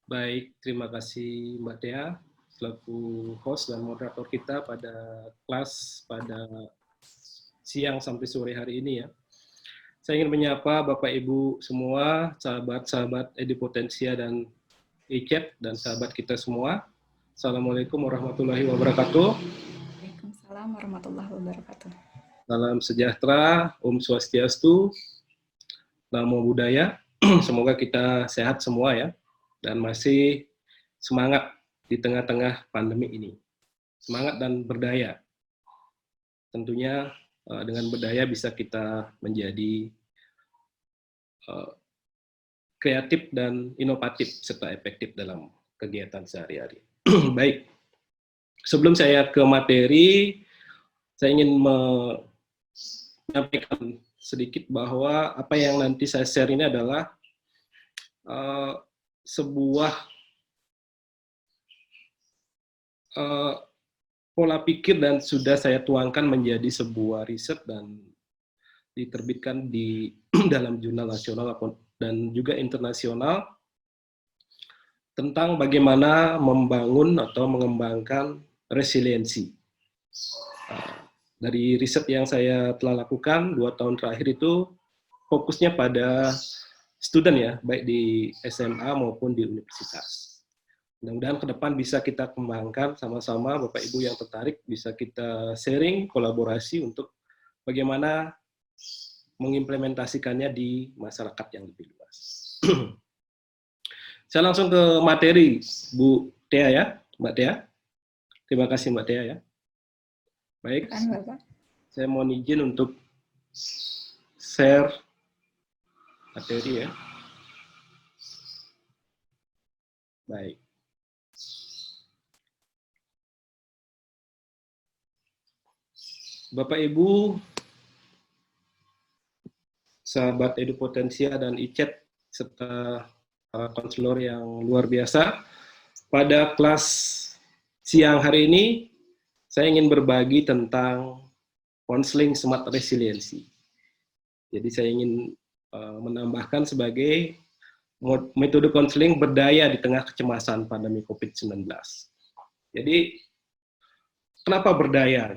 Baik, terima kasih Mbak Tia selaku host dan moderator kita pada kelas pada siang sampai sore hari ini ya. Saya ingin menyapa Bapak Ibu semua, sahabat-sahabat Edipotensia dan ICET dan sahabat kita semua. Assalamualaikum warahmatullahi wabarakatuh. Waalaikumsalam warahmatullahi wabarakatuh. Salam sejahtera, Om Swastiastu, Namo Buddhaya. Semoga kita sehat semua ya, dan masih semangat di tengah-tengah pandemi ini. Semangat dan berdaya. Tentunya dengan berdaya bisa kita menjadi kreatif dan inovatif serta efektif dalam kegiatan sehari-hari. Baik, sebelum saya ke materi, saya ingin menyampaikan sedikit bahwa apa yang nanti saya share ini adalah sebuah pola pikir dan sudah saya tuangkan menjadi sebuah riset dan diterbitkan di dalam jurnal nasional dan juga internasional tentang bagaimana membangun atau mengembangkan resiliensi. Dari riset yang saya telah lakukan 2 tahun terakhir itu fokusnya pada student ya, baik di SMA maupun di universitas. Mudah-mudahan ke depan bisa kita kembangkan sama-sama, Bapak Ibu yang tertarik bisa kita sharing, kolaborasi untuk bagaimana mengimplementasikannya di masyarakat yang lebih luas. Saya langsung ke materi, Bu Tia ya, Mbak Tia. Terima kasih Mbak Tia ya. Baik, saya mohon izin untuk share materi ya. Baik. Bapak Ibu, sahabat Edipotensia dan ICET, serta para konselor yang luar biasa, pada kelas siang hari ini, saya ingin berbagi tentang konseling smart resiliensi. Jadi saya ingin menambahkan sebagai metode konseling berdaya di tengah kecemasan pandemi COVID-19. Jadi, kenapa berdaya?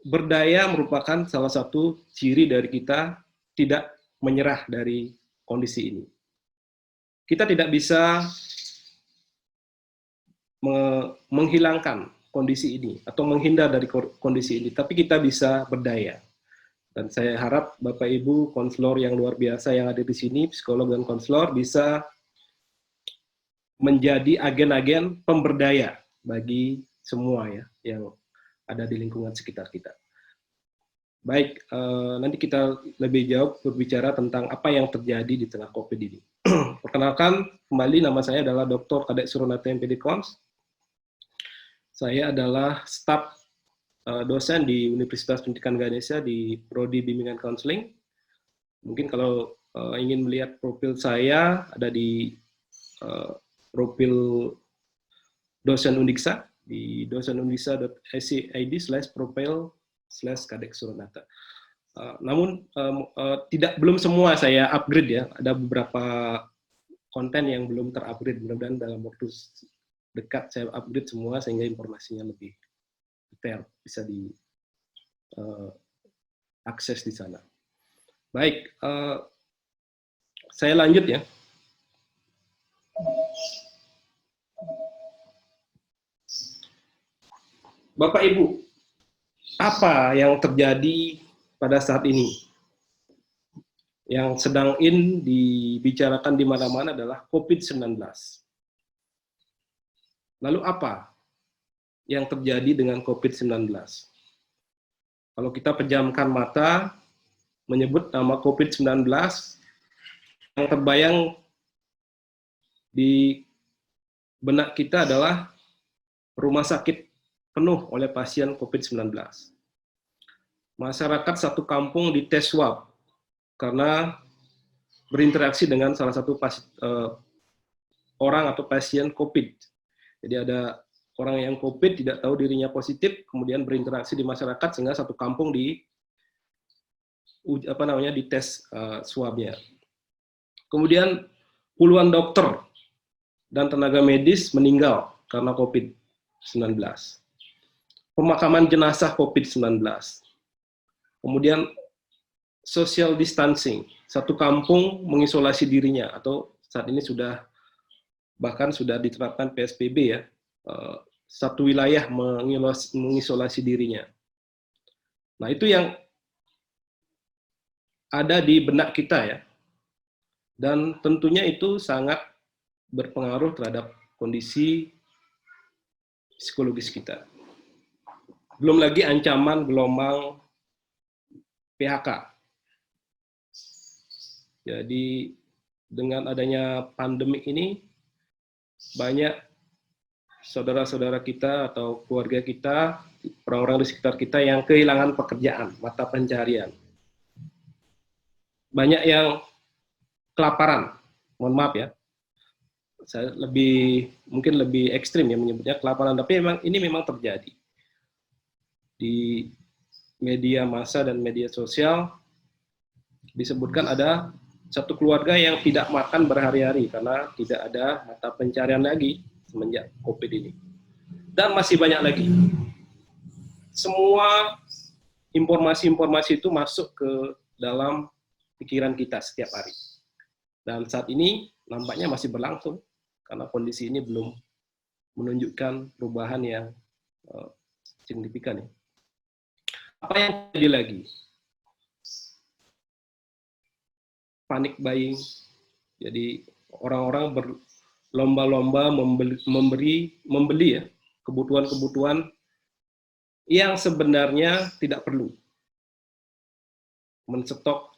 Berdaya merupakan salah satu ciri dari kita tidak menyerah dari kondisi ini. Kita tidak bisa menghilangkan kondisi ini atau menghindar dari kondisi ini, tapi kita bisa berdaya. Dan saya harap Bapak Ibu konselor yang luar biasa yang ada di sini, psikolog dan konselor, bisa menjadi agen-agen pemberdaya bagi semua ya yang ada di lingkungan sekitar kita. Baik, nanti kita lebih jauh berbicara tentang apa yang terjadi di tengah COVID ini. Perkenalkan, kembali nama saya adalah Dr. Kadek Suronata MPD Kons. Saya adalah staf dosen di Universitas Pendidikan Ganesha di Prodi Bimbingan Konseling. Mungkin kalau ingin melihat profil saya, ada di profil dosen Undiksa, di dosenundiksa.ac.id/profil/Kadek Suronata. Namun belum semua saya upgrade ya, ada beberapa konten yang belum terupgrade, mudah-mudahan dalam waktu dekat saya upgrade semua sehingga informasinya lebih detail, bisa diakses di sana. Baik, saya lanjut ya. Bapak Ibu, apa yang terjadi pada saat ini? Yang sedang dibicarakan di mana-mana adalah COVID-19. Lalu apa yang terjadi dengan COVID-19? Kalau kita pejamkan mata, menyebut nama COVID-19, yang terbayang di benak kita adalah rumah sakit penuh oleh pasien COVID-19. Masyarakat satu kampung dites swab karena berinteraksi dengan salah satu orang atau pasien COVID. Jadi ada orang yang COVID tidak tahu dirinya positif, kemudian berinteraksi di masyarakat sehingga satu kampung dites swabnya. Kemudian puluhan dokter dan tenaga medis meninggal karena COVID-19. Pemakaman jenazah COVID-19. Kemudian social distancing, satu kampung mengisolasi dirinya, atau saat ini bahkan sudah diterapkan PSBB ya, satu wilayah mengisolasi dirinya. Nah, itu yang ada di benak kita ya. Dan tentunya itu sangat berpengaruh terhadap kondisi psikologis kita. Belum lagi ancaman gelombang PHK. Jadi dengan adanya pandemik ini, banyak saudara-saudara kita atau keluarga kita, orang-orang di sekitar kita yang kehilangan pekerjaan, mata pencaharian. Banyak yang kelaparan, mohon maaf ya, saya mungkin lebih ekstrim ya menyebutnya kelaparan, tapi ini memang terjadi di media massa dan media sosial. Disebutkan ada satu keluarga yang tidak makan berhari-hari karena tidak ada mata pencarian lagi semenjak COVID ini, dan masih banyak lagi. Semua informasi-informasi itu masuk ke dalam pikiran kita setiap hari. Dan saat ini nampaknya masih berlangsung karena kondisi ini belum menunjukkan perubahan yang signifikan. Apa yang terjadi lagi? Panic buying. Jadi orang-orang berlomba-lomba membeli ya kebutuhan-kebutuhan yang sebenarnya tidak perlu. Menstok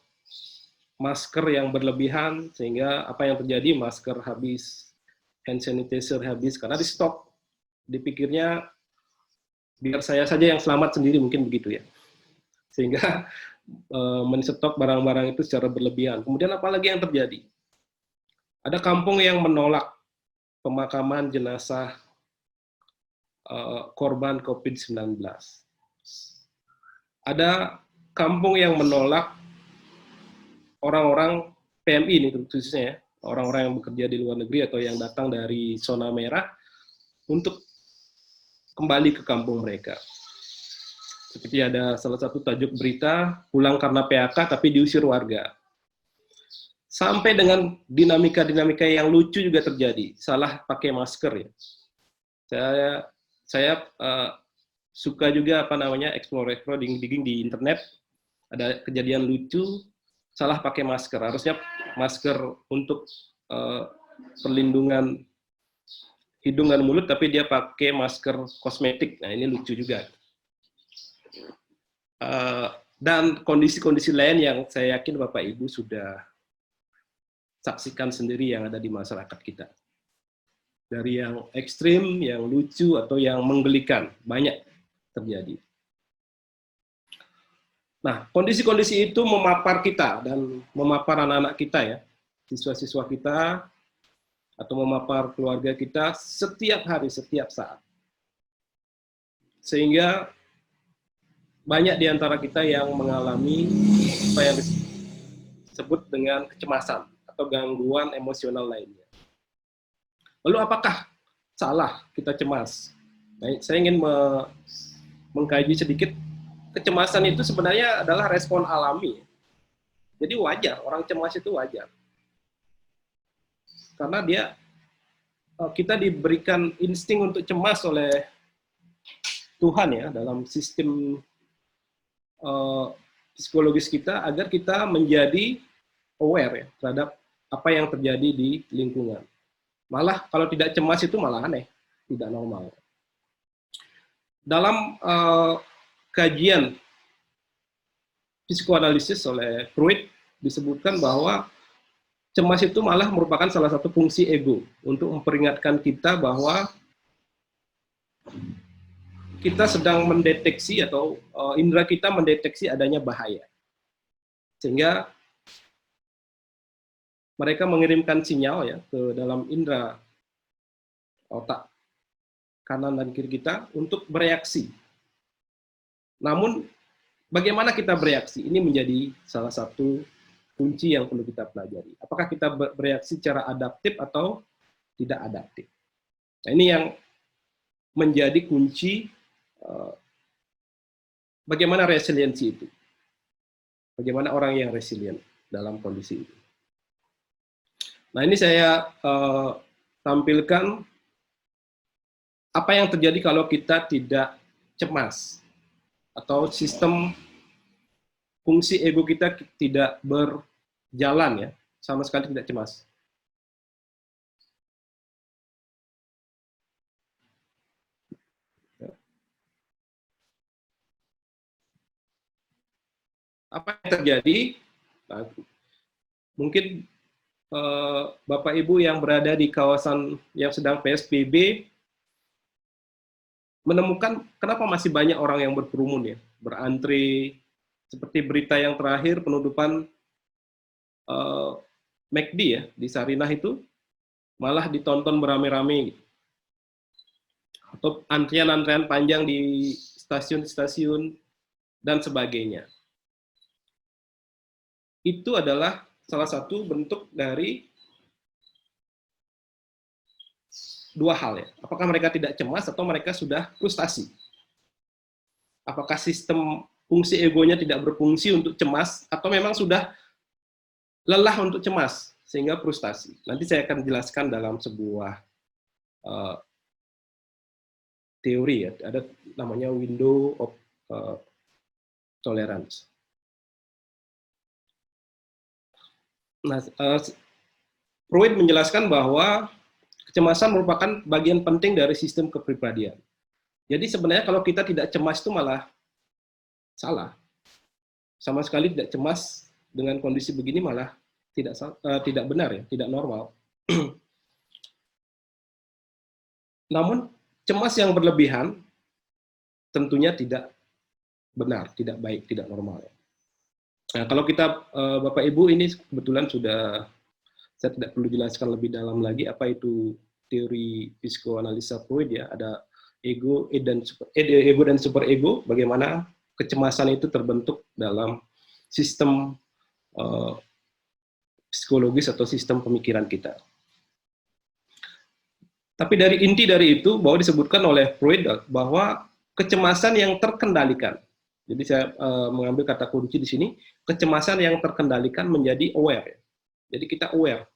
masker yang berlebihan, sehingga apa yang terjadi, masker habis, hand sanitizer habis, karena di stok. Dipikirnya, biar saya saja yang selamat sendiri, mungkin begitu ya. Sehingga menstok barang-barang itu secara berlebihan. Kemudian apalagi yang terjadi? Ada kampung yang menolak pemakaman jenazah korban COVID-19. Ada kampung yang menolak orang-orang PMI ini khususnya ya, orang-orang yang bekerja di luar negeri atau yang datang dari zona merah untuk kembali ke kampung mereka. Seperti ada salah satu tajuk berita, pulang karena PHK tapi diusir warga. Sampai dengan dinamika-dinamika yang lucu juga terjadi, salah pakai masker ya. Saya suka juga explore digging di internet, ada kejadian lucu, salah pakai masker. Harusnya masker untuk perlindungan hidung dan mulut, tapi dia pakai masker kosmetik. Nah, ini lucu juga. Dan kondisi-kondisi lain yang saya yakin Bapak Ibu sudah saksikan sendiri yang ada di masyarakat kita. Dari yang ekstrim, yang lucu, atau yang menggelikan, banyak terjadi. Nah, kondisi-kondisi itu memapar kita dan memapar anak-anak kita ya, siswa-siswa kita, atau memapar keluarga kita setiap hari, setiap saat. Sehingga banyak di antara kita yang mengalami apa yang disebut dengan kecemasan atau gangguan emosional lainnya. Lalu apakah salah kita cemas? Nah, saya ingin mengkaji sedikit. Kecemasan itu sebenarnya adalah respon alami. Jadi wajar, orang cemas itu wajar. Karena kita diberikan insting untuk cemas oleh Tuhan ya, dalam sistem psikologis kita, agar kita menjadi aware ya, terhadap apa yang terjadi di lingkungan. Malah kalau tidak cemas itu malah aneh, tidak normal. Dalam kajian psikoanalisis oleh Freud disebutkan bahwa cemas itu malah merupakan salah satu fungsi ego untuk memperingatkan kita bahwa kita sedang mendeteksi atau indera kita mendeteksi adanya bahaya. Sehingga mereka mengirimkan sinyal ya ke dalam indera otak kanan dan kiri kita untuk bereaksi. Namun bagaimana kita bereaksi? Ini menjadi salah satu kunci yang perlu kita pelajari. Apakah kita bereaksi secara adaptif atau tidak adaptif? Nah, ini yang menjadi kunci bagaimana resiliensi itu. Bagaimana orang yang resilient dalam kondisi itu. Nah, ini saya tampilkan apa yang terjadi kalau kita tidak cemas atau sistem fungsi ego kita tidak berjalan ya, sama sekali tidak cemas. Apa yang terjadi? Nah, mungkin Bapak Ibu yang berada di kawasan yang sedang PSBB menemukan kenapa masih banyak orang yang berkerumun ya, berantri, seperti berita yang terakhir penutupan McD ya di Sarinah itu malah ditonton beramai-ramai gitu. Atau antrian-antrian panjang di stasiun-stasiun dan sebagainya. Itu adalah salah satu bentuk dari dua hal ya. Apakah mereka tidak cemas atau mereka sudah frustasi? Apakah sistem fungsi egonya tidak berfungsi untuk cemas atau memang sudah lelah untuk cemas sehingga frustasi? Nanti saya akan jelaskan dalam sebuah teori ya. Ada namanya window of tolerance. Nah, Freud menjelaskan bahwa kecemasan merupakan bagian penting dari sistem kepribadian. Jadi sebenarnya kalau kita tidak cemas itu malah salah. Sama sekali tidak cemas dengan kondisi begini malah tidak benar ya, tidak normal. Namun cemas yang berlebihan tentunya tidak benar, tidak baik, tidak normal ya. Nah, kalau kita Bapak Ibu ini kebetulan sudah, saya tidak perlu jelaskan lebih dalam lagi apa itu teori psikoanalisa Freud ya, ada ego dan superego, bagaimana kecemasan itu terbentuk dalam sistem psikologis atau sistem pemikiran kita. Tapi dari inti dari itu bahwa disebutkan oleh Freud bahwa kecemasan yang terkendalikan. Jadi saya mengambil kata kunci di sini, kecemasan yang terkendalikan menjadi aware. Jadi kita aware,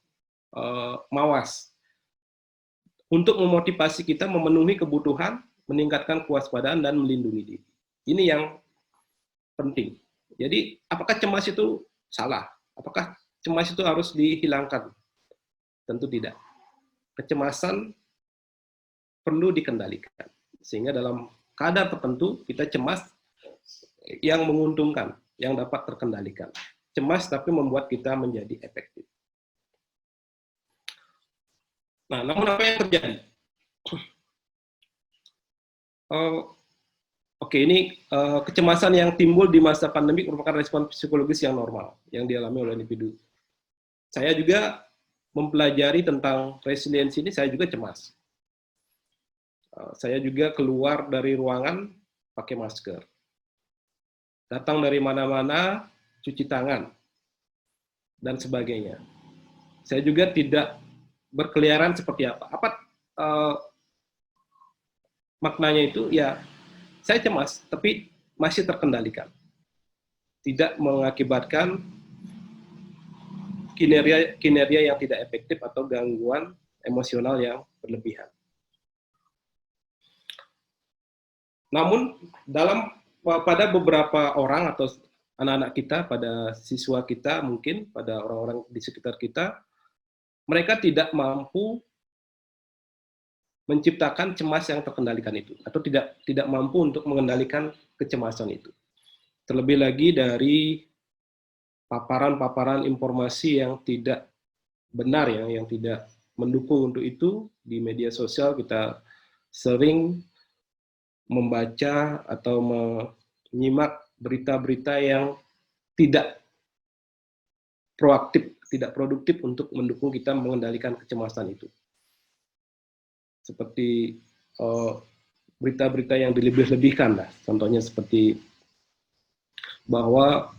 mawas, untuk memotivasi kita memenuhi kebutuhan, meningkatkan kewaspadaan dan melindungi diri. Ini yang penting. Jadi apakah cemas itu salah? Apakah cemas itu harus dihilangkan? Tentu tidak. Kecemasan perlu dikendalikan. Sehingga dalam kadar tertentu kita cemas yang menguntungkan, yang dapat terkendalikan. Cemas tapi membuat kita menjadi efektif. Nah, namun apa yang terjadi? Oke, ini kecemasan yang timbul di masa pandemi merupakan respon psikologis yang normal, yang dialami oleh individu. Saya juga mempelajari tentang resiliensi ini, saya juga cemas. Saya juga keluar dari ruangan pakai masker. Datang dari mana-mana, cuci tangan, dan sebagainya. Saya juga tidak berkeliaran seperti apa. Apa maknanya itu? Ya, saya cemas, tapi masih terkendalikan. Tidak mengakibatkan kinerja yang tidak efektif atau gangguan emosional yang berlebihan. Namun, pada beberapa orang atau anak-anak kita, pada siswa kita mungkin, pada orang-orang di sekitar kita, mereka tidak mampu menciptakan cemas yang terkendalikan itu, atau tidak mampu untuk mengendalikan kecemasan itu. Terlebih lagi dari paparan-paparan informasi yang tidak benar ya, yang tidak mendukung untuk itu di media sosial. Kita sering membaca atau menyimak berita-berita yang tidak proaktif, tidak produktif untuk mendukung kita mengendalikan kecemasan itu. Seperti berita-berita yang dilebih-lebihkan lah. Contohnya seperti bahwa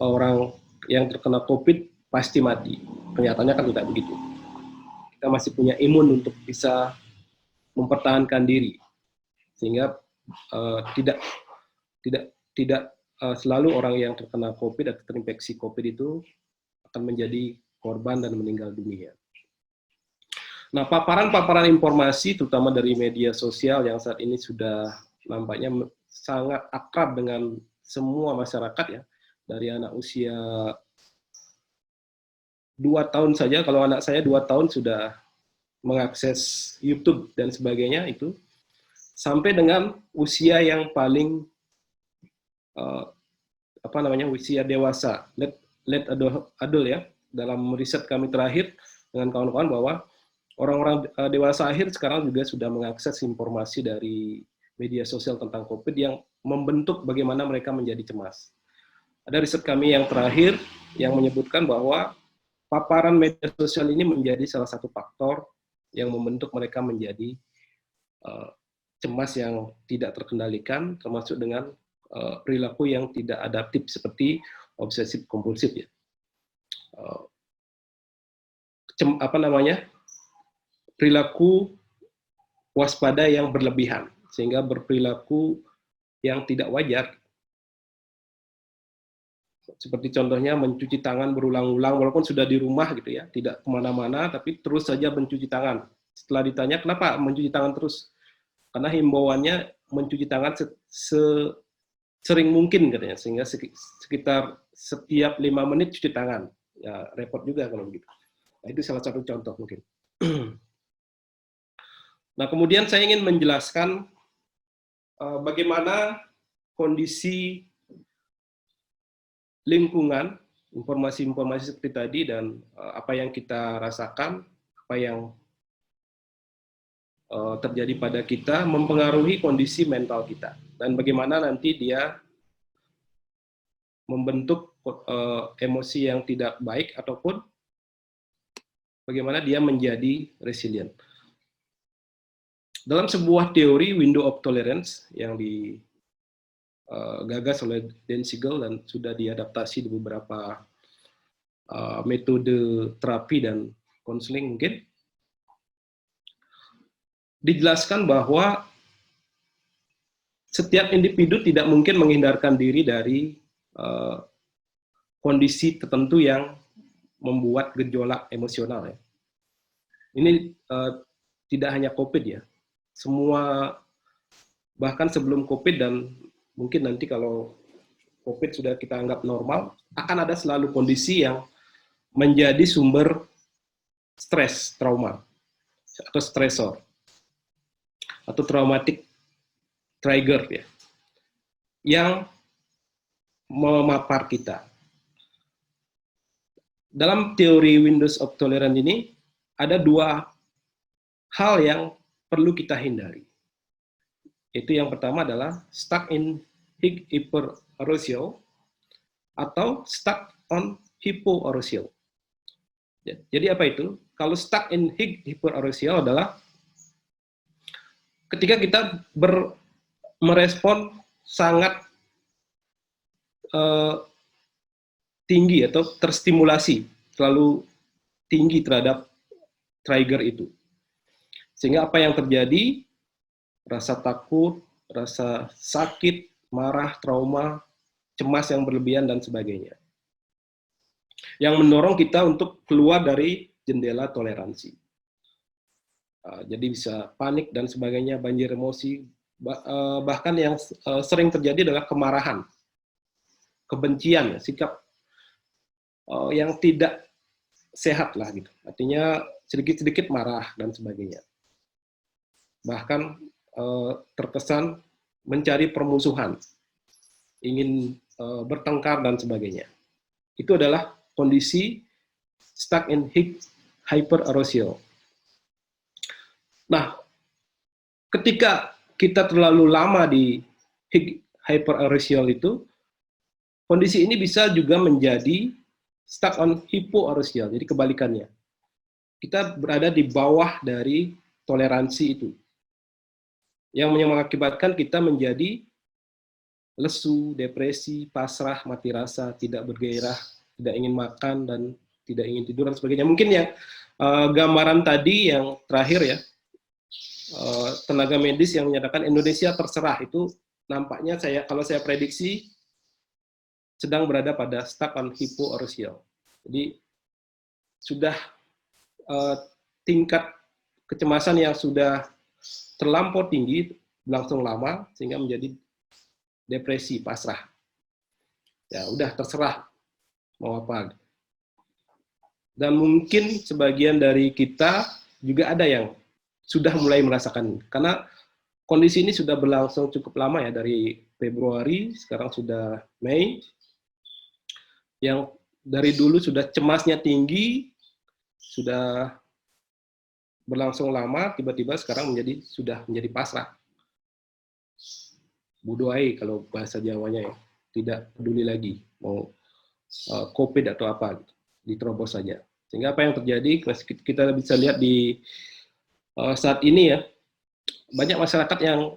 orang yang terkena COVID pasti mati. Kenyataannya kan tidak begitu. Kita masih punya imun untuk bisa mempertahankan diri, sehingga tidak selalu orang yang terkena COVID atau terinfeksi COVID itu akan menjadi korban dan meninggal dunia. Nah, paparan-paparan informasi, terutama dari media sosial yang saat ini sudah nampaknya sangat akrab dengan semua masyarakat ya, dari anak usia 2 tahun saja, kalau anak saya 2 tahun sudah mengakses YouTube dan sebagainya itu, sampai dengan usia yang paling usia dewasa, late adult ya. Dalam riset kami terakhir dengan kawan-kawan bahwa orang-orang dewasa akhir sekarang juga sudah mengakses informasi dari media sosial tentang COVID yang membentuk bagaimana mereka menjadi cemas. Ada riset kami yang terakhir yang menyebutkan bahwa paparan media sosial ini menjadi salah satu faktor yang membentuk mereka menjadi cemas yang tidak terkendalikan, termasuk dengan perilaku yang tidak adaptif seperti obsesif kompulsif ya. Perilaku waspada yang berlebihan sehingga berperilaku yang tidak wajar. Seperti contohnya mencuci tangan berulang-ulang walaupun sudah di rumah gitu ya, tidak kemana-mana tapi terus saja mencuci tangan. Setelah ditanya kenapa mencuci tangan terus, karena himbauannya mencuci tangan sering mungkin katanya, sehingga sekitar setiap 5 menit cuci tangan. Ya repot juga kalau begitu. Nah, itu salah satu contoh mungkin. Nah, kemudian saya ingin menjelaskan bagaimana kondisi lingkungan, informasi-informasi seperti tadi, dan apa yang kita rasakan, apa yang terjadi pada kita, mempengaruhi kondisi mental kita. Dan bagaimana nanti dia membentuk emosi yang tidak baik, ataupun bagaimana dia menjadi resilient. Dalam sebuah teori window of tolerance yang digagas oleh Dan Siegel dan sudah diadaptasi di beberapa metode terapi dan konseling mungkin, dijelaskan bahwa setiap individu tidak mungkin menghindarkan diri dari kondisi tertentu yang membuat gejolak emosional ya. Ini tidak hanya COVID ya, semua, bahkan sebelum COVID dan mungkin nanti kalau COVID sudah kita anggap normal, akan ada selalu kondisi yang menjadi sumber stres, trauma, atau stresor, atau traumatic trigger ya, yang memapar kita. Dalam teori Windows of Tolerance ini, ada 2 hal yang perlu kita hindari. Itu yang pertama adalah stuck in hyperarousal atau stuck on hypoarousal. Jadi apa itu? Kalau stuck in hyperarousal adalah ketika kita merespon sangat tinggi atau terstimulasi terlalu tinggi terhadap trigger itu. Sehingga apa yang terjadi? Rasa takut, rasa sakit, marah, trauma, cemas yang berlebihan, dan sebagainya. Yang mendorong kita untuk keluar dari jendela toleransi. Jadi bisa panik dan sebagainya, banjir emosi. Bahkan yang sering terjadi adalah kemarahan, kebencian, sikap yang tidak sehat lah gitu. Artinya sedikit-sedikit marah dan sebagainya. Bahkan terkesan mencari permusuhan, ingin bertengkar dan sebagainya. Itu adalah kondisi stuck in hyperarousal. Nah, ketika kita terlalu lama di hyperarousal itu, kondisi ini bisa juga menjadi stuck on hypoarousal, jadi kebalikannya. Kita berada di bawah dari toleransi itu, yang mengakibatkan kita menjadi lesu, depresi, pasrah, mati rasa, tidak bergairah, tidak ingin makan dan tidak ingin tidur dan sebagainya. Mungkin yang gambaran tadi yang terakhir ya, tenaga medis yang menyatakan Indonesia terserah, itu nampaknya kalau saya prediksi sedang berada pada stuck on hypouricemia. Jadi sudah tingkat kecemasan yang sudah terlampau tinggi, berlangsung lama, sehingga menjadi depresi, pasrah. Ya udah terserah mau apa. Dan mungkin sebagian dari kita juga ada yang sudah mulai merasakan, karena kondisi ini sudah berlangsung cukup lama ya, dari Februari, sekarang sudah Mei, yang dari dulu sudah cemasnya tinggi, sudah berlangsung lama, tiba-tiba sekarang sudah menjadi pasrah. Budoai kalau bahasa Jawanya ya, tidak peduli lagi mau COVID atau apa, diterobos saja. Sehingga apa yang terjadi, kita bisa lihat di saat ini ya, banyak masyarakat yang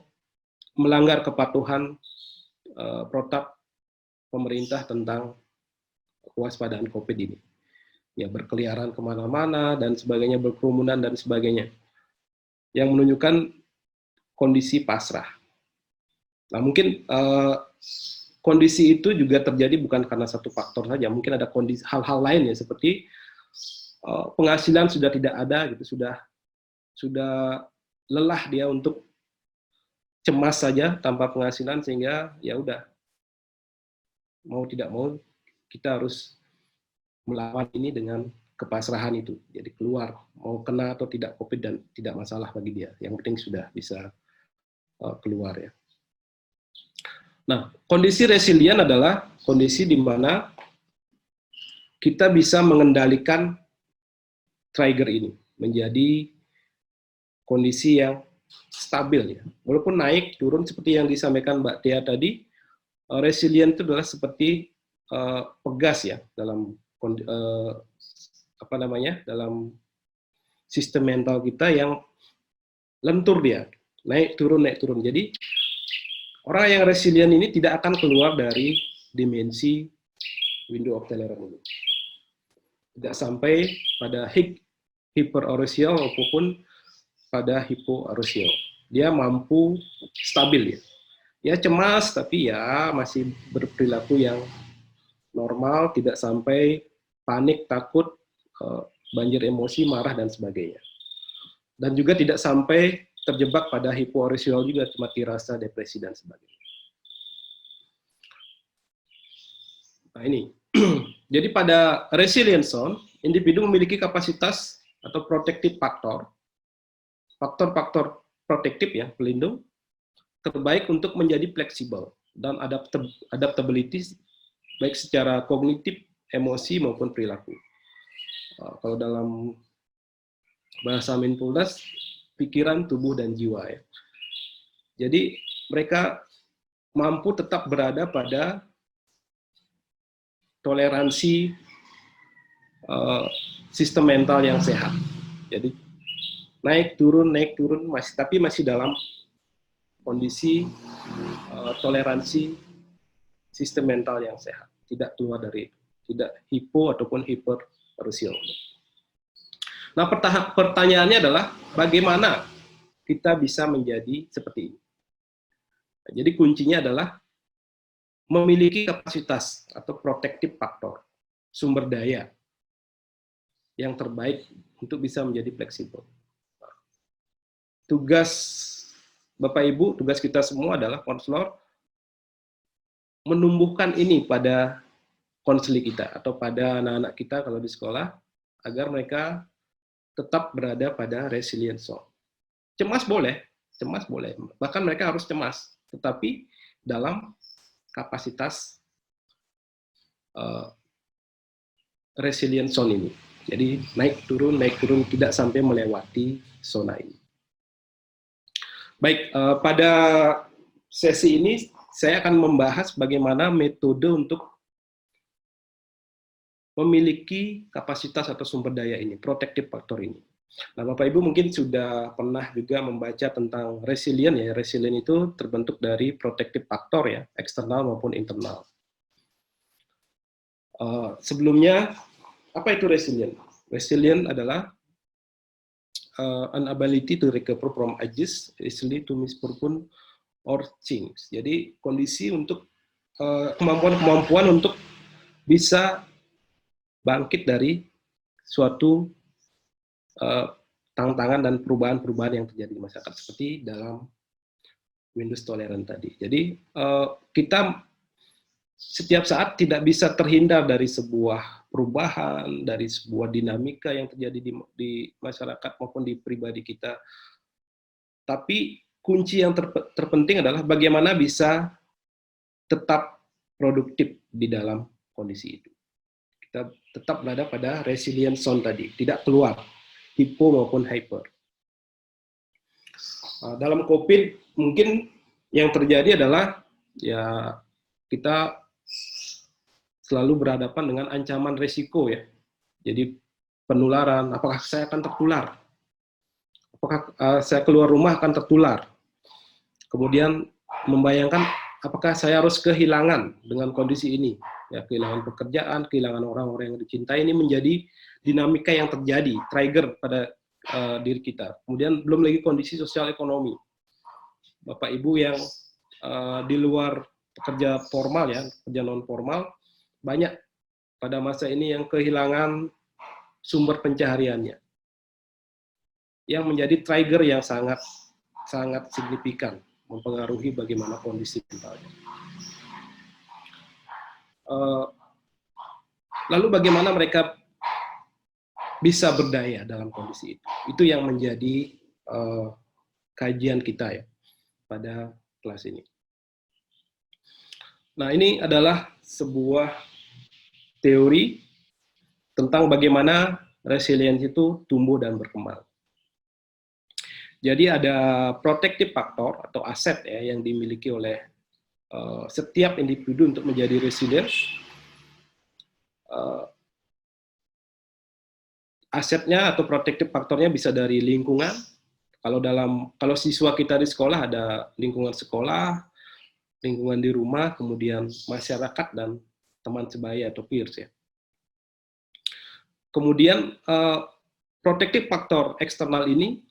melanggar kepatuhan protap pemerintah tentang kewaspadaan COVID ini. Ya, berkeliaran kemana-mana dan sebagainya, berkerumunan dan sebagainya, yang menunjukkan kondisi pasrah. Nah, mungkin kondisi itu juga terjadi bukan karena satu faktor saja, mungkin ada kondisi hal-hal lain ya, seperti penghasilan sudah tidak ada gitu, sudah lelah dia untuk cemas saja tanpa penghasilan, sehingga ya udah, mau tidak mau kita harus melawan ini dengan kepasrahan itu. Jadi keluar, mau kena atau tidak COVID dan tidak masalah bagi dia, yang penting sudah bisa keluar ya. Nah, kondisi resilient adalah kondisi di mana kita bisa mengendalikan trigger ini menjadi kondisi yang stabil ya. Walaupun naik turun seperti yang disampaikan Mbak Tia tadi, resilient itu adalah seperti pegas ya dalam dalam sistem mental kita yang lentur dia, naik turun. Jadi orang yang resilient ini tidak akan keluar dari dimensi window of tolerance ini. Tidak sampai pada hyperarousal maupun pada hypoarousal. Dia mampu stabil ya. Ya cemas, tapi ya masih berperilaku yang normal, tidak sampai panik, takut, banjir emosi, marah, dan sebagainya. Dan juga tidak sampai terjebak pada hypoarousal juga, mati rasa, depresi, dan sebagainya. Nah ini, jadi pada resilient zone, individu memiliki kapasitas atau protective factor, faktor-faktor protektif ya, pelindung, terbaik untuk menjadi fleksibel dan adaptability, baik secara kognitif, emosi, maupun perilaku. Kalau dalam bahasa mindfulness, pikiran, tubuh, dan jiwa ya. Jadi mereka mampu tetap berada pada toleransi sistem mental yang sehat. Jadi naik turun masih dalam kondisi toleransi sistem mental yang sehat, tidak keluar dari, tidak hipo ataupun hyperarousal. Nah, pertanyaannya adalah bagaimana kita bisa menjadi seperti ini. Nah, jadi kuncinya adalah memiliki kapasitas atau protective factor, sumber daya yang terbaik untuk bisa menjadi fleksibel. Tugas Bapak Ibu, tugas kita semua adalah konselor menumbuhkan ini pada konseli kita atau pada anak-anak kita kalau di sekolah, agar mereka tetap berada pada resilient zone. Cemas boleh, bahkan mereka harus cemas, tetapi dalam kapasitas resilient zone ini. Jadi naik turun, tidak sampai melewati zona ini. Baik, pada sesi ini saya akan membahas bagaimana metode untuk memiliki kapasitas atau sumber daya ini, protective factor ini. Nah, Bapak Ibu mungkin sudah pernah juga membaca tentang resilient ya. Resilient itu terbentuk dari protective factor ya, eksternal maupun internal. Sebelumnya, apa itu resilient? Resilient adalah an ability to recover from edges, easily to misperform or change. Jadi kondisi untuk kemampuan untuk bisa bangkit dari suatu tantangan dan perubahan-perubahan yang terjadi di masyarakat seperti dalam Windows tolerant tadi. Jadi kita setiap saat tidak bisa terhindar dari sebuah perubahan, dari sebuah dinamika yang terjadi di masyarakat maupun di pribadi kita. Tapi kunci yang terpenting adalah bagaimana bisa tetap produktif di dalam kondisi itu. Kita tetap berada pada resilient zone tadi, tidak keluar, hypo maupun hyper. Dalam COVID mungkin yang terjadi adalah ya kita selalu berhadapan dengan ancaman resiko ya. Jadi penularan, apakah saya akan tertular? Apakah saya keluar rumah akan tertular? Kemudian membayangkan apakah saya harus kehilangan dengan kondisi ini? Ya, kehilangan pekerjaan, kehilangan orang-orang yang dicintai, ini menjadi dinamika yang terjadi, trigger pada diri kita. Kemudian belum lagi kondisi sosial ekonomi. Bapak Ibu yang di luar pekerja formal ya, pekerja non formal, banyak pada masa ini yang kehilangan sumber pencahariannya. Yang menjadi trigger yang sangat signifikan, mempengaruhi bagaimana kondisi mentalnya. Lalu bagaimana mereka bisa berdaya dalam kondisi itu? Itu yang menjadi kajian kita ya pada kelas ini. Nah, ini adalah sebuah teori tentang bagaimana resilience itu tumbuh dan berkembang. Jadi ada protective factor atau aset ya yang dimiliki oleh setiap individu untuk menjadi resilient. Asetnya atau protective faktornya bisa dari lingkungan. Kalau siswa kita di sekolah ada lingkungan sekolah, lingkungan di rumah, kemudian masyarakat dan teman sebaya atau peers ya. Kemudian protective faktor eksternal ini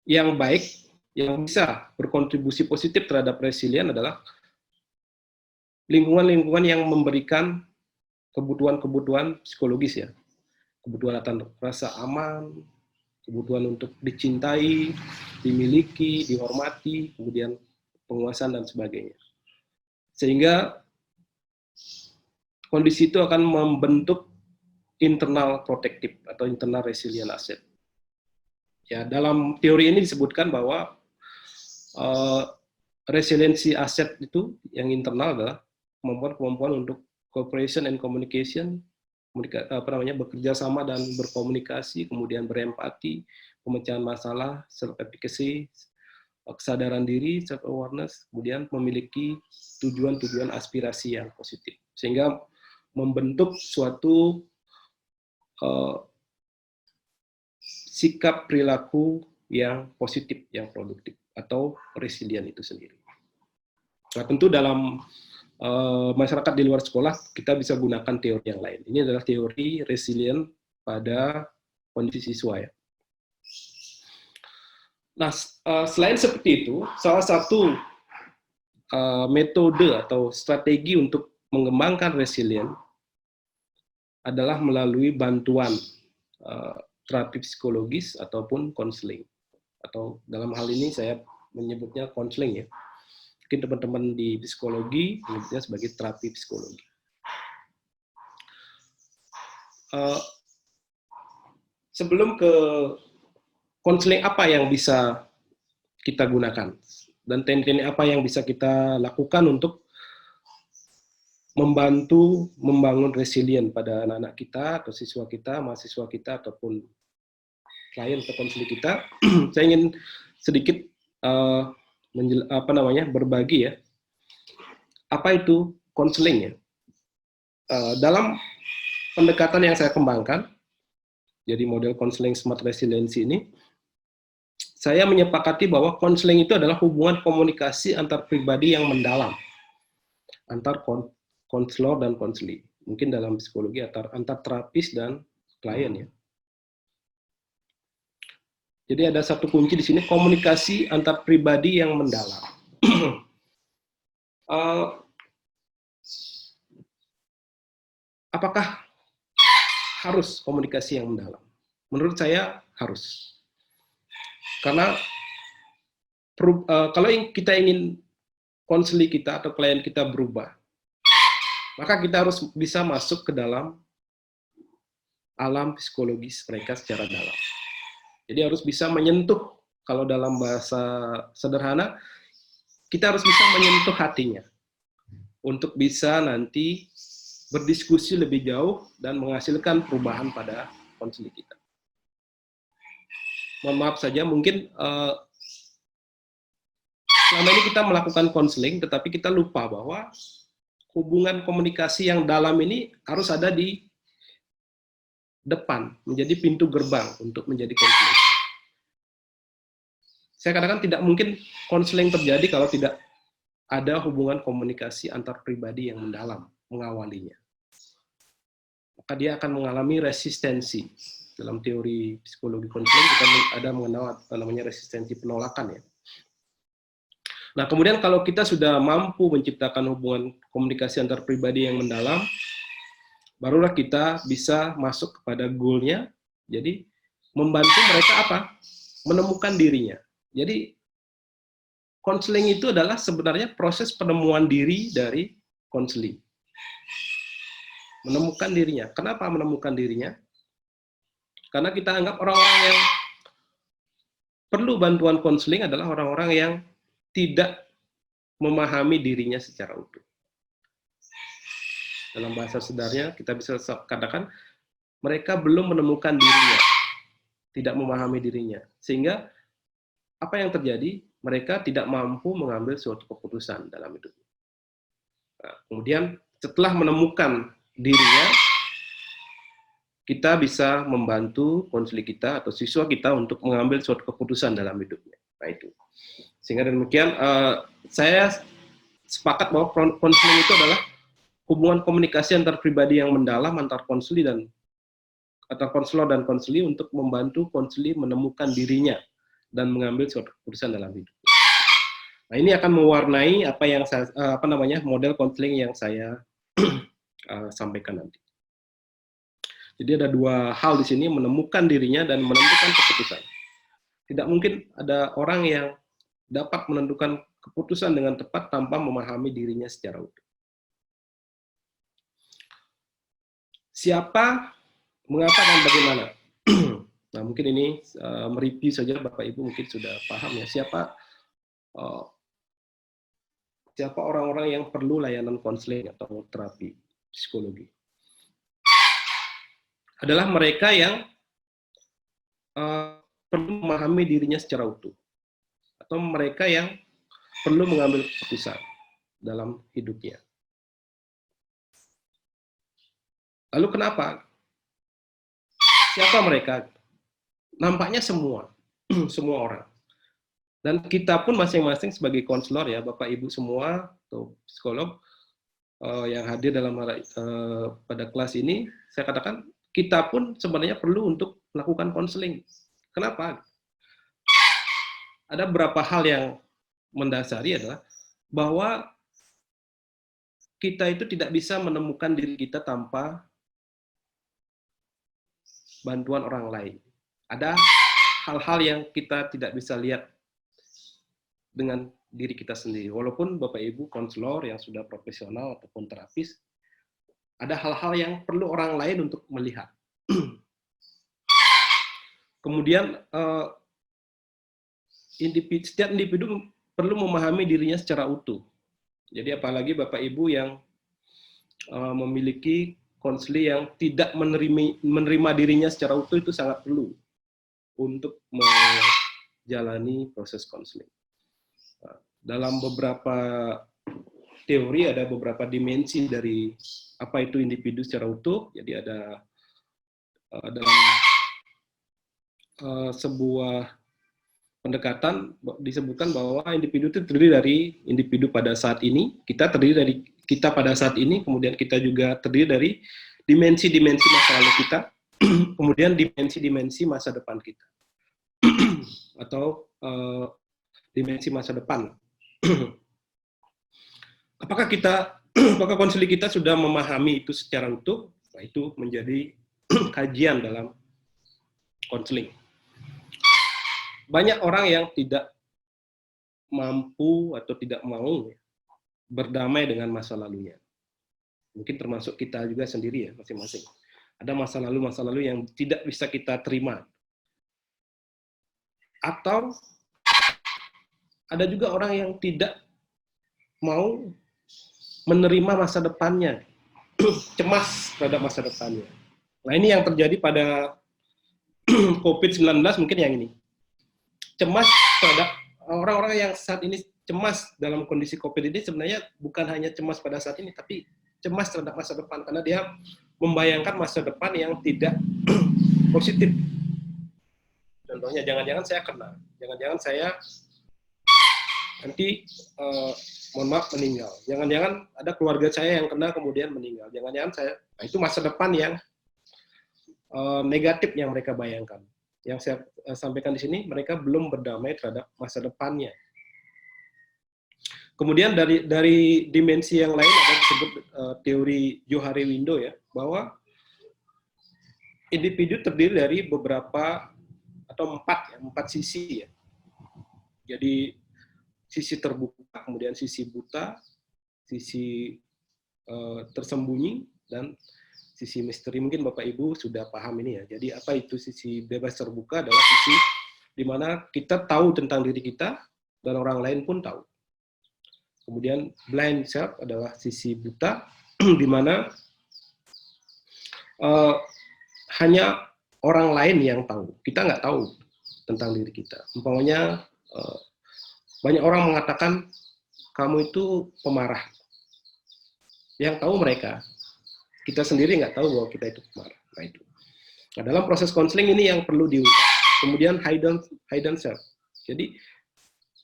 yang baik, yang bisa berkontribusi positif terhadap resilient adalah lingkungan-lingkungan yang memberikan kebutuhan-kebutuhan psikologis ya. Kebutuhan akan rasa aman, kebutuhan untuk dicintai, dimiliki, dihormati, kemudian penguasaan dan sebagainya. Sehingga kondisi itu akan membentuk internal protective atau internal resilient asset. Ya, dalam teori ini disebutkan bahwa resiliensi aset itu yang internal adalah kemampuan untuk cooperation and communication, bekerja sama dan berkomunikasi, kemudian berempati, pemecahan masalah, self-efficacy, kesadaran diri, self-awareness, kemudian memiliki tujuan-tujuan aspirasi yang positif. Sehingga membentuk suatu sikap perilaku yang positif, yang produktif, atau resilient itu sendiri. Nah, tentu dalam masyarakat di luar sekolah, kita bisa gunakan teori yang lain. Ini adalah teori resilient pada kondisi siswa ya. Nah, selain seperti itu, salah satu metode atau strategi untuk mengembangkan resilient adalah melalui bantuan terapi psikologis ataupun konseling. Atau dalam hal ini saya menyebutnya konseling ya. Mungkin teman-teman di psikologi menyebutnya sebagai terapi psikologi. Sebelum ke konseling, apa yang bisa kita gunakan dan teknik apa yang bisa kita lakukan untuk membantu membangun resilient pada anak-anak kita atau siswa kita, mahasiswa kita ataupun klien atau konseling kita. Saya ingin sedikit berbagi ya. Apa itu konseling ya? Dalam pendekatan yang saya kembangkan, jadi model konseling smart resiliency ini, saya menyepakati bahwa konseling itu adalah hubungan komunikasi antar pribadi yang mendalam, antar konselor dan konseli. mungkin dalam psikologi antar terapis dan klien ya. Jadi ada satu kunci di sini, komunikasi antar pribadi yang mendalam. Apakah harus komunikasi yang mendalam? Menurut saya harus. Karena kalau kita ingin konseli kita atau klien kita berubah, maka kita harus bisa masuk ke dalam alam psikologis mereka secara dalam. Jadi harus bisa menyentuh, kalau dalam bahasa sederhana, kita harus bisa menyentuh hatinya untuk bisa nanti berdiskusi lebih jauh dan menghasilkan perubahan pada konseli kita. Mohon maaf saja, mungkin selama ini kita melakukan konseling, tetapi kita lupa bahwa hubungan komunikasi yang dalam ini harus ada di depan, menjadi pintu gerbang untuk menjadi konseling. Saya katakan tidak mungkin konseling terjadi kalau tidak ada hubungan komunikasi antar pribadi yang mendalam mengawalinya. Maka dia akan mengalami resistensi. Dalam teori psikologi konseling kita ada mengenal namanya resistensi penolakan ya. Nah, kemudian kalau kita sudah mampu menciptakan hubungan komunikasi antar pribadi yang mendalam, barulah kita bisa masuk kepada goal-nya. Jadi membantu mereka apa? Menemukan dirinya. Jadi konseling itu adalah sebenarnya proses penemuan diri dari konseling. Menemukan dirinya. Kenapa menemukan dirinya? Karena kita anggap orang-orang yang perlu bantuan konseling adalah orang-orang yang tidak memahami dirinya secara utuh. Dalam bahasa sederhananya kita bisa katakan mereka belum menemukan dirinya, tidak memahami dirinya. Sehingga apa yang terjadi? Mereka tidak mampu mengambil suatu keputusan dalam hidupnya. Nah, kemudian setelah menemukan dirinya, kita bisa membantu konseli kita atau siswa kita untuk mengambil suatu keputusan dalam hidupnya. Nah itu. Sehingga demikian, saya sepakat bahwa konseling itu adalah hubungan komunikasi antar pribadi yang mendalam antar konseli dan antar konselor dan konseli untuk membantu konseli menemukan dirinya dan mengambil suatu keputusan dalam hidup. Nah, ini akan mewarnai apa yang saya, model konseling yang saya sampaikan nanti. Jadi ada dua hal di sini, menemukan dirinya dan menentukan keputusan. Tidak mungkin ada orang yang dapat menentukan keputusan dengan tepat tanpa memahami dirinya secara utuh. Siapa, mengapa, dan bagaimana? Nah, mungkin ini mereview saja, Bapak Ibu mungkin sudah paham ya, siapa orang-orang yang perlu layanan konseling atau terapi psikologi. Adalah mereka yang perlu memahami dirinya secara utuh. Atau mereka yang perlu mengambil keputusan dalam hidupnya. Lalu kenapa? Siapa mereka? Nampaknya semua, semua orang. Dan kita pun masing-masing sebagai konselor ya, Bapak Ibu semua atau psikolog yang hadir dalam pada kelas ini, saya katakan kita pun sebenarnya perlu untuk melakukan konseling. Kenapa? Ada beberapa hal yang mendasari adalah bahwa kita itu tidak bisa menemukan diri kita tanpa bantuan orang lain. Ada hal-hal yang kita tidak bisa lihat dengan diri kita sendiri. Walaupun Bapak Ibu konselor yang sudah profesional ataupun terapis, ada hal-hal yang perlu orang lain untuk melihat. Kemudian setiap individu perlu memahami dirinya secara utuh. Jadi apalagi Bapak Ibu yang memiliki konseli yang tidak menerima dirinya secara utuh, itu sangat perlu untuk menjalani proses konseling. Dalam beberapa teori ada beberapa dimensi dari apa itu individu secara utuh. Jadi ada dalam sebuah pendekatan disebutkan bahwa individu itu terdiri dari individu pada saat ini, kita terdiri dari kita pada saat ini, kemudian kita juga terdiri dari dimensi-dimensi masa lalu kita, kemudian dimensi-dimensi masa depan kita, atau dimensi masa depan. Apakah konseling kita sudah memahami itu secara utuh? Nah, itu menjadi kajian dalam konseling. Banyak orang yang tidak mampu atau tidak mau berdamai dengan masa lalunya. Mungkin termasuk kita juga sendiri ya, masing-masing. Ada masa lalu yang tidak bisa kita terima. Atau ada juga orang yang tidak mau menerima masa depannya, cemas terhadap masa depannya. Nah, ini yang terjadi pada COVID-19 mungkin yang ini. Cemas terhadap orang-orang yang saat ini cemas dalam kondisi COVID ini sebenarnya bukan hanya cemas pada saat ini, tapi cemas terhadap masa depan, karena dia membayangkan masa depan yang tidak positif. Contohnya, jangan-jangan saya kena, jangan-jangan saya nanti mohon maaf meninggal, jangan-jangan ada keluarga saya yang kena kemudian meninggal, jangan-jangan saya, nah itu masa depan yang negatif yang mereka bayangkan. Yang saya sampaikan di sini, mereka belum berdamai terhadap masa depannya. Kemudian dari dimensi yang lain ada disebut teori Johari Window ya, bahwa individu terdiri dari beberapa atau empat sisi ya. Jadi sisi terbuka, kemudian sisi buta, sisi tersembunyi, dan sisi misteri. Mungkin Bapak Ibu sudah paham ini ya. Jadi apa itu sisi bebas terbuka? Adalah sisi di mana kita tahu tentang diri kita dan orang lain pun tahu. Kemudian blind self adalah sisi buta, di mana hanya orang lain yang tahu. Kita nggak tahu tentang diri kita. Umpamanya banyak orang mengatakan kamu itu pemarah. Yang tahu mereka. Kita sendiri nggak tahu bahwa kita itu pemarah. Nah, itu. Nah, dalam proses konseling ini yang perlu diungkap. Kemudian hidden self. Jadi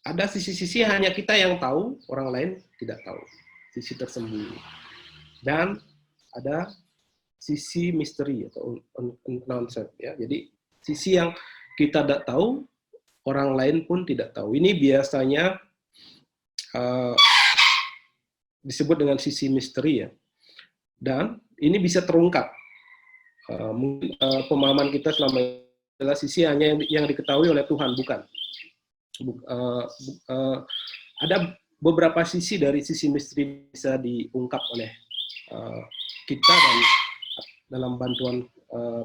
ada sisi-sisi hanya kita yang tahu, orang lain tidak tahu. Sisi tersembunyi. Dan ada sisi misteri atau unknown self ya. Jadi sisi yang kita tidak tahu, orang lain pun tidak tahu. Ini biasanya disebut dengan sisi misteri ya. Dan ini bisa terungkap. Pemahaman kita selama ini adalah sisi hanya yang diketahui oleh Tuhan, bukan. Ada beberapa sisi dari sisi misteri bisa diungkap oleh kita dan dalam bantuan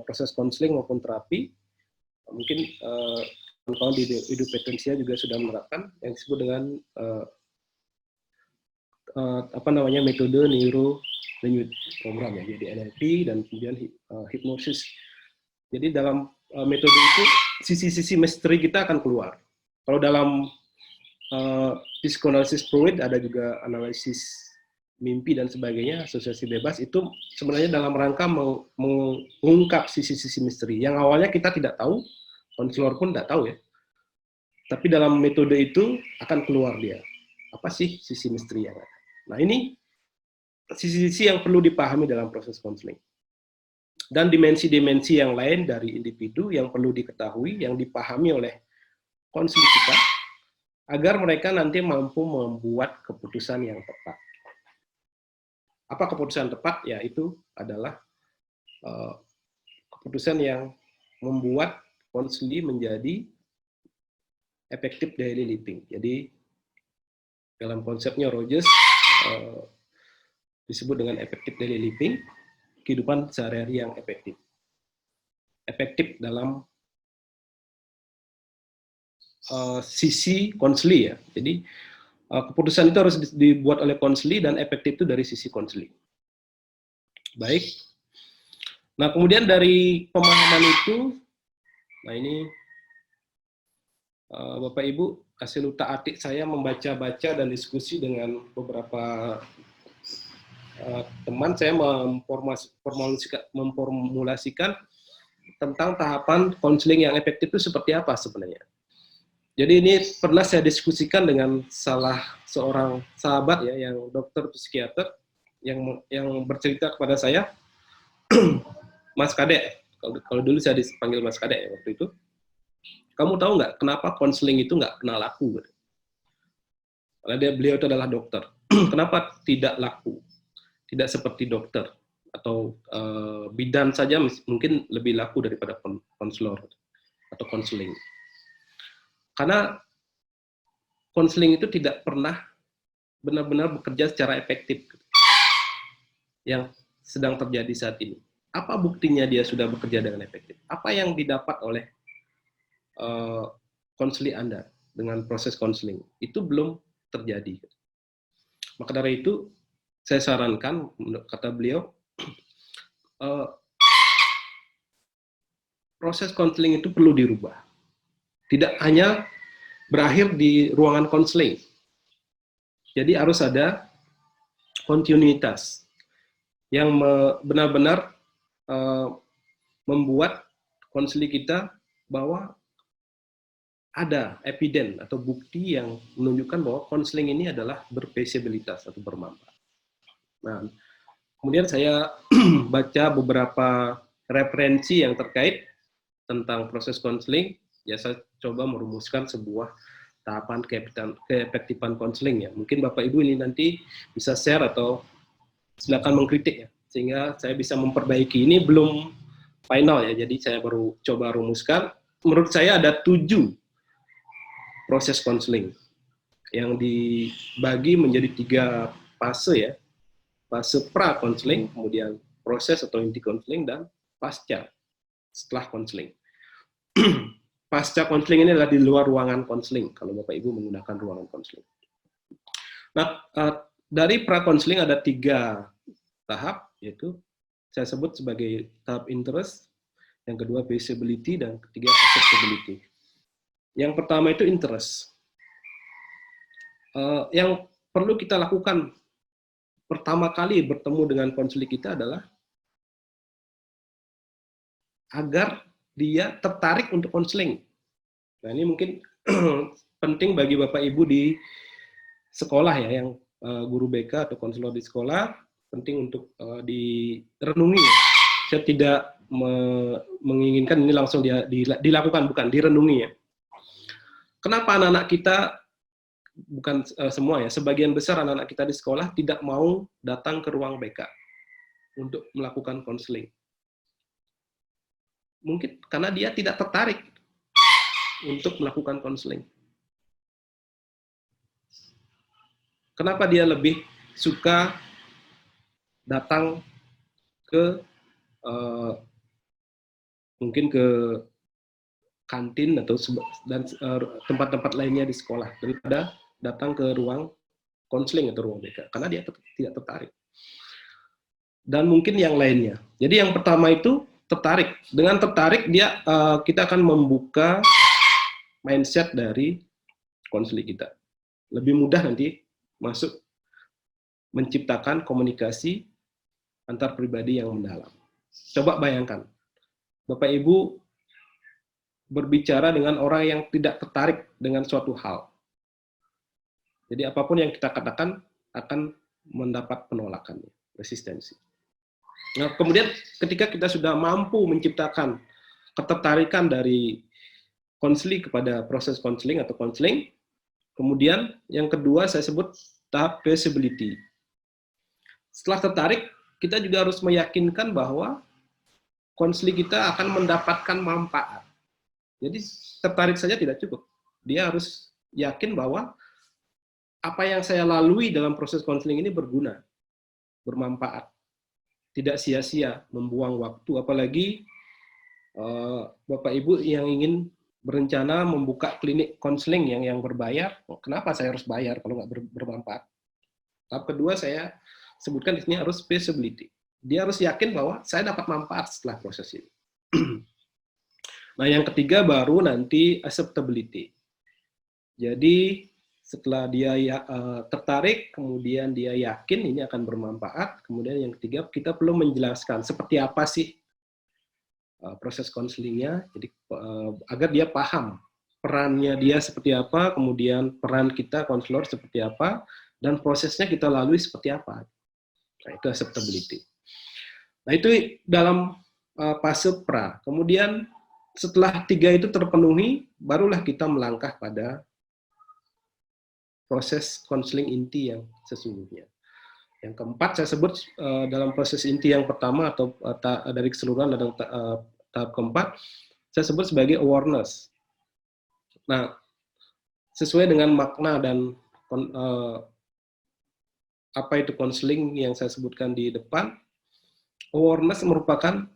proses konseling maupun terapi. Mungkin kawan-kawan di Edupetensia juga sudah menerapkan yang disebut dengan metode neuro language program ya, jadi NLP dan kemudian hipnosis. Jadi dalam metode itu sisi-sisi misteri kita akan keluar. Kalau dalam psikoanalisis Freud ada juga analisis mimpi dan sebagainya, asosiasi bebas, itu sebenarnya dalam rangka mengungkap sisi-sisi misteri yang awalnya kita tidak tahu, konselor pun tidak tahu ya. Tapi dalam metode itu akan keluar dia. Apa sih sisi misteri yang ada? Nah, ini sisi-sisi yang perlu dipahami dalam proses konseling. Dan dimensi-dimensi yang lain dari individu yang perlu diketahui, yang dipahami oleh konseling kita, agar mereka nanti mampu membuat keputusan yang tepat. Apa keputusan tepat? Ya, itu adalah keputusan yang membuat konseling menjadi effective daily living. Jadi, dalam konsepnya Rogers, disebut dengan effective daily living, kehidupan sehari-hari yang efektif. Efektif dalam sisi konseli ya. Jadi keputusan itu harus dibuat oleh konseli dan efektif itu dari sisi konseli. Baik. Nah, kemudian dari pemahaman itu, nah ini Bapak Ibu, hasil utak atik saya membaca-baca dan diskusi dengan beberapa teman, saya memformulasikan tentang tahapan konseling yang efektif itu seperti apa sebenarnya. Jadi ini pernah saya diskusikan dengan salah seorang sahabat ya, yang dokter psikiater. yang bercerita kepada saya, Mas Kadek, kalau dulu saya dipanggil Mas Kadek ya, waktu itu, kamu tahu nggak kenapa konseling itu nggak pernah laku? Karena beliau itu adalah dokter. Kenapa tidak laku? Tidak seperti dokter atau bidan saja mungkin lebih laku daripada konselor atau konseling. Karena konseling itu tidak pernah benar-benar bekerja secara efektif yang sedang terjadi saat ini. Apa buktinya dia sudah bekerja dengan efektif? Apa yang didapat oleh konseling Anda dengan proses konseling? Itu belum terjadi. Maka dari itu, saya sarankan, kata beliau, proses konseling itu perlu dirubah. Tidak hanya berakhir di ruangan konseling. Jadi harus ada kontinuitas yang benar-benar membuat konseling kita bahwa ada evidence atau bukti yang menunjukkan bahwa konseling ini adalah berfeasibilitas atau bermanfaat. Nah, kemudian saya baca beberapa referensi yang terkait tentang proses konseling. Ya, saya coba merumuskan sebuah tahapan keefektifan konseling ya. Mungkin Bapak Ibu ini nanti bisa share atau silakan mengkritik ya, sehingga saya bisa memperbaiki. Ini belum final ya, jadi saya baru coba rumuskan. Menurut saya ada 7 proses konseling yang dibagi menjadi 3 fase ya. Fase pra konseling, kemudian proses atau inti konseling, dan pasca setelah konseling. Pasca konseling ini adalah di luar ruangan konseling kalau Bapak Ibu menggunakan ruangan konseling. Nah, dari pra konseling ada 3 tahap, yaitu saya sebut sebagai tahap interest, yang kedua feasibility, dan ketiga acceptability. Yang pertama itu interest. Yang perlu kita lakukan pertama kali bertemu dengan konseling kita adalah agar dia tertarik untuk konseling. Nah, ini mungkin penting bagi Bapak Ibu di sekolah ya, yang guru BK atau konselor di sekolah, penting untuk direnungi. Saya tidak menginginkan ini langsung dilakukan, bukan, direnungi ya. Kenapa anak-anak kita, bukan semua ya, sebagian besar anak-anak kita di sekolah tidak mau datang ke ruang BK untuk melakukan konseling? Mungkin karena dia tidak tertarik untuk melakukan konseling. Kenapa dia lebih suka datang ke mungkin ke kantin atau dan tempat-tempat lainnya di sekolah daripada datang ke ruang konseling atau ruang BK? Karena dia tidak tertarik. Dan mungkin yang lainnya. Jadi yang pertama itu tertarik. Dengan tertarik dia kita akan membuka mindset dari konseling kita. Lebih mudah nanti masuk menciptakan komunikasi antar pribadi yang mendalam. Coba bayangkan, Bapak Ibu berbicara dengan orang yang tidak tertarik dengan suatu hal. Jadi apapun yang kita katakan akan mendapat penolakan, resistensi. Nah, kemudian ketika kita sudah mampu menciptakan ketertarikan dari konseling kepada proses konseling atau konseling, kemudian yang kedua saya sebut tahap feasibility. Setelah tertarik, kita juga harus meyakinkan bahwa konseling kita akan mendapatkan manfaat. Jadi tertarik saja tidak cukup. Dia harus yakin bahwa apa yang saya lalui dalam proses konseling ini berguna, bermanfaat, tidak sia-sia, membuang waktu. Apalagi Bapak Ibu yang ingin berencana membuka klinik konseling yang berbayar, kenapa saya harus bayar kalau nggak bermanfaat? Tahap kedua saya sebutkan di sini harus feasibility. Dia harus yakin bahwa saya dapat manfaat setelah proses ini. Nah, yang ketiga baru nanti acceptability. Jadi setelah dia tertarik, kemudian dia yakin ini akan bermanfaat, kemudian yang ketiga kita perlu menjelaskan seperti apa sih proses konselingnya, jadi agar dia paham perannya dia seperti apa, kemudian peran kita konselor seperti apa, dan prosesnya kita lalui seperti apa. Nah, itu acceptability. Nah, itu dalam fase pra. Kemudian setelah 3 itu terpenuhi, barulah kita melangkah pada proses konseling inti yang sesungguhnya. Yang keempat saya sebut dalam proses inti yang pertama atau dari keseluruhan ada tahap keempat, saya sebut sebagai awareness. Nah, sesuai dengan makna dan apa itu konseling yang saya sebutkan di depan, awareness merupakan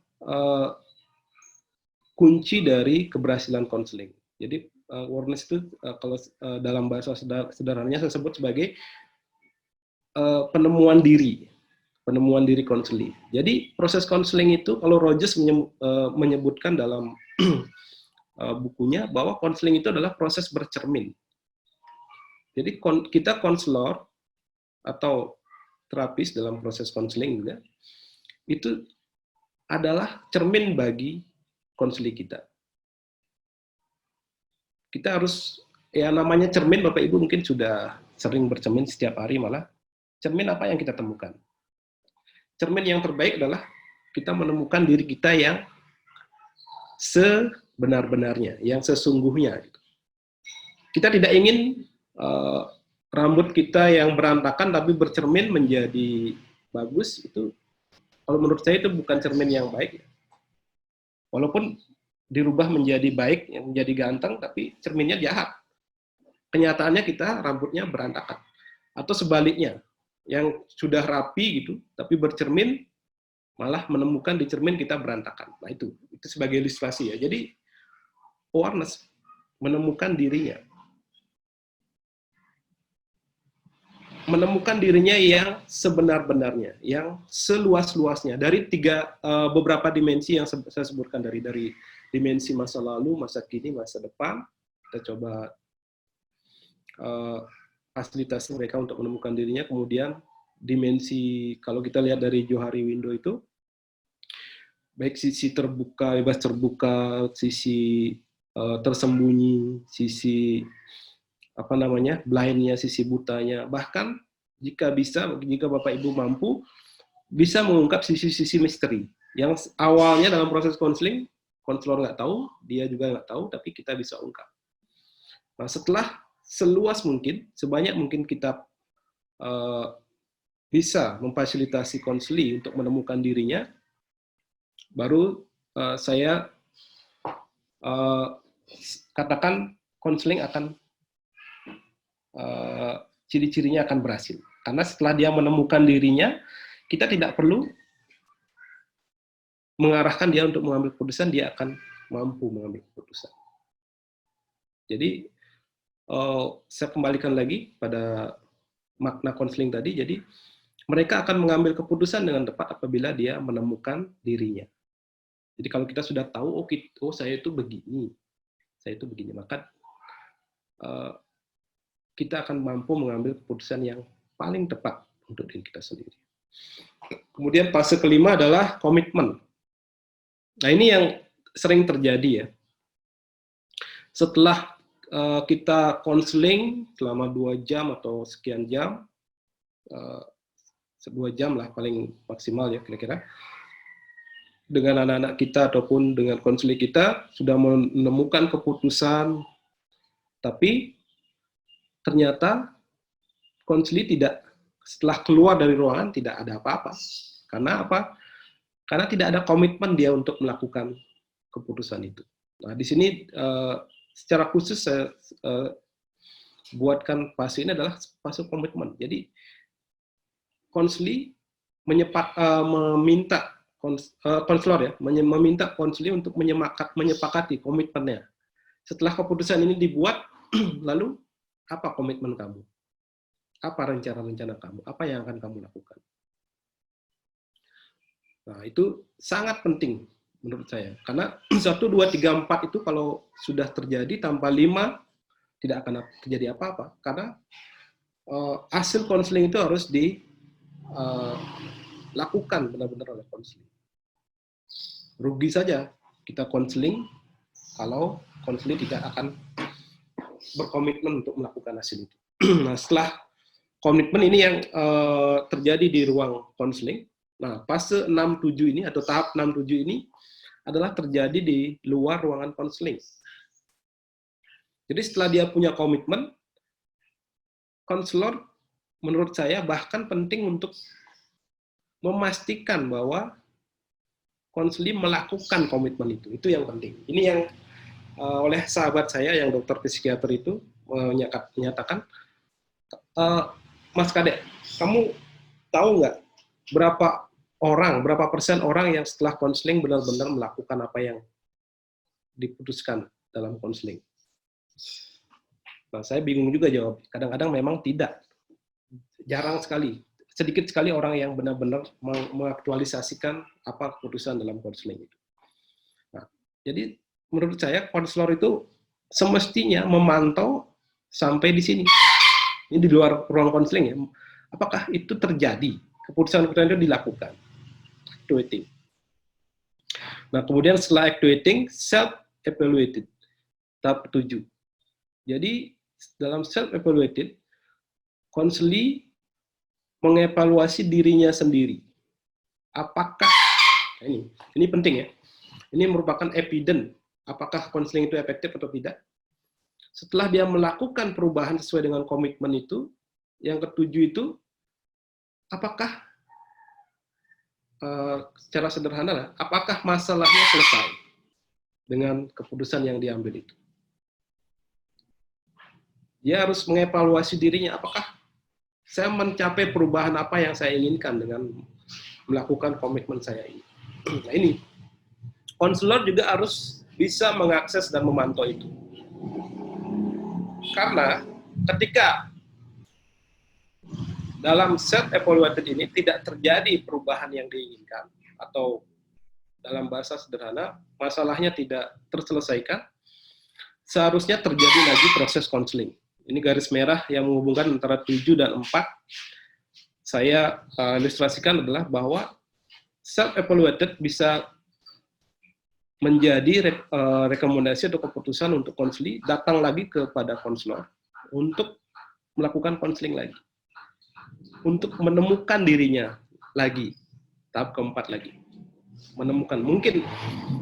kunci dari keberhasilan konseling. Jadi awareness itu kalau dalam bahasa sederhananya saya sebut sebagai penemuan diri konseling. Jadi proses konseling itu kalau Rogers menyebutkan dalam bukunya bahwa konseling itu adalah proses bercermin. Jadi kita konselor atau terapis dalam proses konseling juga itu adalah cermin bagi konseling kita. Kita harus, ya namanya cermin, Bapak Ibu mungkin sudah sering bercermin setiap hari malah. Cermin apa yang kita temukan? Cermin yang terbaik adalah kita menemukan diri kita yang sebenar-benarnya, yang sesungguhnya. Kita tidak ingin rambut kita yang berantakan tapi bercermin menjadi bagus. Itu kalau menurut saya itu bukan cermin yang baik. Walaupun dirubah menjadi baik, menjadi ganteng, tapi cerminnya jahat. Kenyataannya kita rambutnya berantakan. Atau sebaliknya, yang sudah rapi gitu, tapi bercermin, malah menemukan di cermin kita berantakan. Nah itu sebagai ilustrasi ya. Jadi awareness, menemukan dirinya. Menemukan dirinya yang sebenar-benarnya, yang seluas-luasnya. Dari beberapa dimensi yang saya sebutkan, dari dimensi masa lalu, masa kini, masa depan. Kita coba fasilitasi mereka untuk menemukan dirinya. Kemudian dimensi, kalau kita lihat dari Johari Window itu, baik sisi terbuka, bebas terbuka, sisi tersembunyi, sisi blindnya, sisi butanya. Bahkan jika Bapak Ibu mampu, bisa mengungkap sisi-sisi misteri yang awalnya dalam proses konseling konselor nggak tahu, dia juga nggak tahu, tapi kita bisa ungkap. Nah, setelah seluas mungkin, sebanyak mungkin kita bisa memfasilitasi konseli untuk menemukan dirinya, baru saya katakan konseling akan ciri-cirinya akan berhasil. Karena setelah dia menemukan dirinya, kita tidak perlu mengarahkan dia untuk mengambil keputusan, dia akan mampu mengambil keputusan. Jadi, saya kembalikan lagi pada makna konseling tadi. Jadi, mereka akan mengambil keputusan dengan tepat apabila dia menemukan dirinya. Jadi, kalau kita sudah tahu, saya itu begini, maka kita akan mampu mengambil keputusan yang paling tepat untuk diri kita sendiri. Kemudian fase kelima adalah komitmen. Nah, ini yang sering terjadi ya. Setelah kita konseling selama 2 jam atau sekian jam, 2 jam lah paling maksimal ya kira-kira, dengan anak-anak kita ataupun dengan konseling kita sudah menemukan keputusan, tapi ternyata konseli setelah keluar dari ruangan tidak ada apa-apa. Karena apa? Karena tidak ada komitmen dia untuk melakukan keputusan itu. Nah, di sini secara khusus saya buatkan fase ini adalah fase komitmen. Jadi konseli meminta konselor ya, meminta konseli untuk menyepakati komitmennya. Setelah keputusan ini dibuat, lalu apa komitmen kamu? Apa rencana-rencana kamu? Apa yang akan kamu lakukan? Nah, itu sangat penting menurut saya. Karena 1, 2, 3, 4 itu kalau sudah terjadi, tanpa 5 tidak akan terjadi apa-apa. Karena hasil konseling itu harus dilakukan benar-benar oleh konseling. Rugi saja kita konseling kalau konseling tidak akan berkomitmen untuk melakukan hasil itu. Nah, setelah komitmen ini yang terjadi di ruang konseling. Nah, fase 6-7 ini atau tahap 6-7 ini adalah terjadi di luar ruangan konseling. Jadi setelah dia punya komitmen, konselor menurut saya bahkan penting untuk memastikan bahwa konseling melakukan komitmen itu. Itu yang penting. Ini yang oleh sahabat saya yang dokter psikiater itu menyatakan, Mas Kadek, kamu tahu nggak berapa persen orang yang setelah konseling benar-benar melakukan apa yang diputuskan dalam konseling? Nah, saya bingung juga jawab. Kadang-kadang memang tidak. Jarang sekali. Sedikit sekali orang yang benar-benar mengaktualisasikan apa keputusan dalam konseling itu. Nah, jadi menurut saya konselor itu semestinya memantau sampai di sini. Ini di luar ruang konseling ya. Apakah itu terjadi? Keputusan-keputusan itu dilakukan. Actuating. Nah, kemudian setelah actuating, self-evaluated. Tahap 7. Jadi, dalam self-evaluated, konseli mengevaluasi dirinya sendiri. Apakah, ini penting ya, ini merupakan evidence, apakah konseling itu efektif atau tidak. Setelah dia melakukan perubahan sesuai dengan komitmen itu, yang ketujuh itu, apakah, secara sederhana, apakah masalahnya selesai dengan keputusan yang diambil itu. Dia harus mengevaluasi dirinya, apakah saya mencapai perubahan apa yang saya inginkan dengan melakukan komitmen saya ini. Nah ini, konselor juga harus bisa mengakses dan memantau itu. Karena ketika dalam self-evaluated ini tidak terjadi perubahan yang diinginkan, atau dalam bahasa sederhana, masalahnya tidak terselesaikan, seharusnya terjadi lagi proses konseling. Ini garis merah yang menghubungkan antara 7 dan 4. Saya ilustrasikan adalah bahwa self-evaluated bisa menjadi rekomendasi atau keputusan untuk konseling, datang lagi kepada konselor untuk melakukan konseling lagi. Untuk menemukan dirinya lagi. Tahap keempat lagi. Menemukan. Mungkin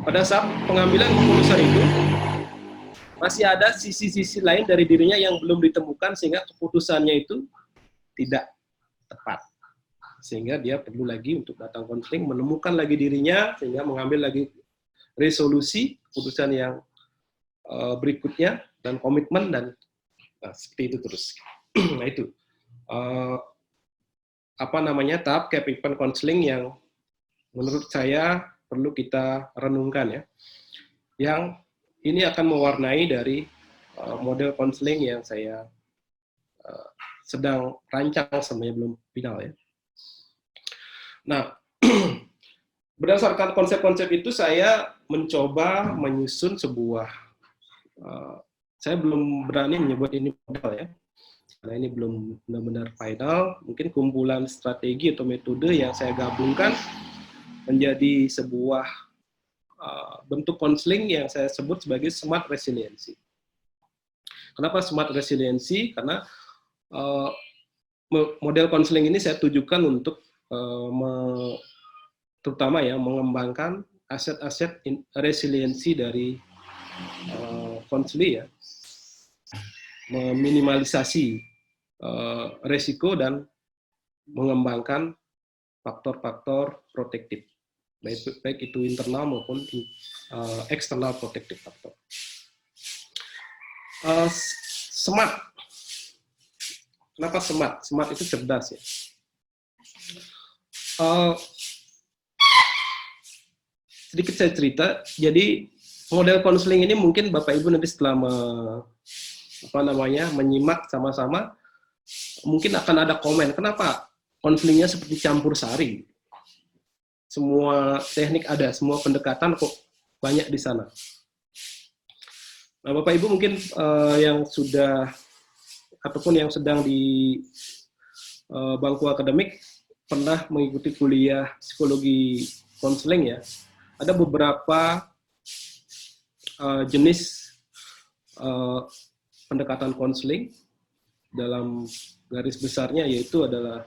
pada saat pengambilan keputusan itu, masih ada sisi-sisi lain dari dirinya yang belum ditemukan sehingga keputusannya itu tidak tepat. Sehingga dia perlu lagi untuk datang konseling, menemukan lagi dirinya, sehingga mengambil lagi resolusi, keputusan yang berikutnya, dan komitmen, dan seperti itu terus. Nah itu, tahap commitment counseling yang menurut saya perlu kita renungkan ya. Yang ini akan mewarnai dari model konseling yang saya sedang rancang sebenarnya belum final ya. Nah, berdasarkan konsep-konsep itu saya mencoba menyusun sebuah, saya belum berani menyebut ini model ya, karena ini belum benar-benar final, mungkin kumpulan strategi atau metode yang saya gabungkan menjadi sebuah bentuk konseling yang saya sebut sebagai smart resiliency. Kenapa smart resiliency? Karena model konseling ini saya tujukan untuk terutama ya mengembangkan aset-aset resiliensi dari konseli ya, meminimalisasi resiko dan mengembangkan faktor-faktor protektif, baik itu internal maupun eksternal protective factor. Smart. Kenapa smart? Smart itu cerdas ya. Sedikit saya cerita. Jadi model konseling ini mungkin Bapak Ibu nanti setelah menyimak sama-sama, mungkin akan ada komen. Kenapa konselingnya seperti campur sari? Semua teknik ada, semua pendekatan kok banyak di sana. Nah, Bapak Ibu mungkin yang sudah ataupun yang sedang di bangku akademik pernah mengikuti kuliah psikologi konseling ya. Ada beberapa jenis pendekatan konseling dalam garis besarnya yaitu adalah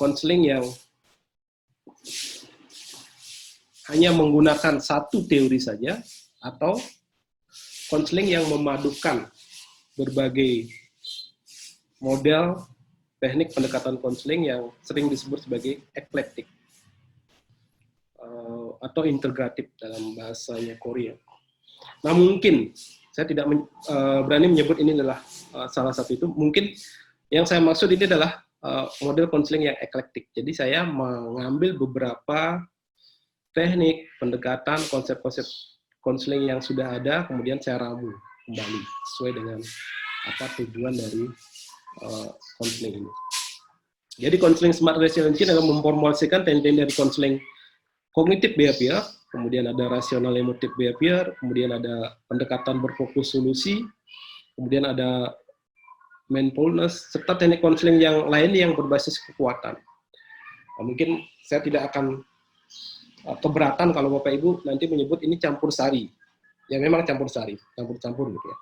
konseling yang hanya menggunakan satu teori saja, atau konseling yang memadukan berbagai model teknik pendekatan konseling yang sering disebut sebagai eklektik atau integratif dalam bahasanya Korea. Nah, mungkin saya tidak berani menyebut ini adalah salah satu itu. Mungkin yang saya maksud ini adalah model konseling yang eklektik. Jadi saya mengambil beberapa teknik, pendekatan, konsep-konsep konseling yang sudah ada, kemudian saya ramu kembali sesuai dengan apa tujuan dari konseling ini. Jadi konseling smart resiliency adalah memformulasikan teknik dari konseling kognitif behavior, kemudian ada rasional emotif behavior, kemudian ada pendekatan berfokus solusi, kemudian ada mindfulness, serta teknik konseling yang lain yang berbasis kekuatan. Nah, mungkin saya tidak akan keberatan kalau Bapak Ibu nanti menyebut ini campur sari. Ya memang campur sari, campur-campur gitu ya.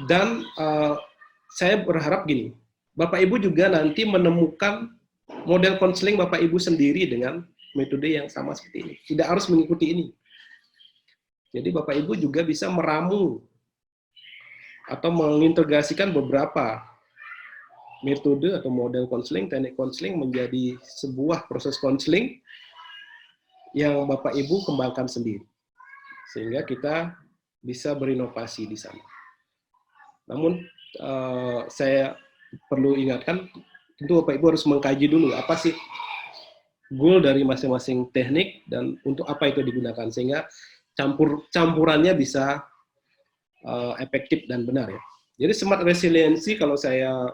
Dan saya berharap gini, Bapak Ibu juga nanti menemukan model konseling Bapak Ibu sendiri dengan metode yang sama seperti ini. Tidak harus mengikuti ini. Jadi Bapak Ibu juga bisa meramu atau mengintegrasikan beberapa metode atau model konseling, teknik konseling menjadi sebuah proses konseling yang Bapak Ibu kembangkan sendiri. Sehingga kita bisa berinovasi di sana. Namun saya perlu ingatkan, tentu Bapak Ibu harus mengkaji dulu apa sih goal dari masing-masing teknik dan untuk apa itu digunakan, sehingga campurannya bisa efektif dan benar ya. Jadi smart resiliency kalau saya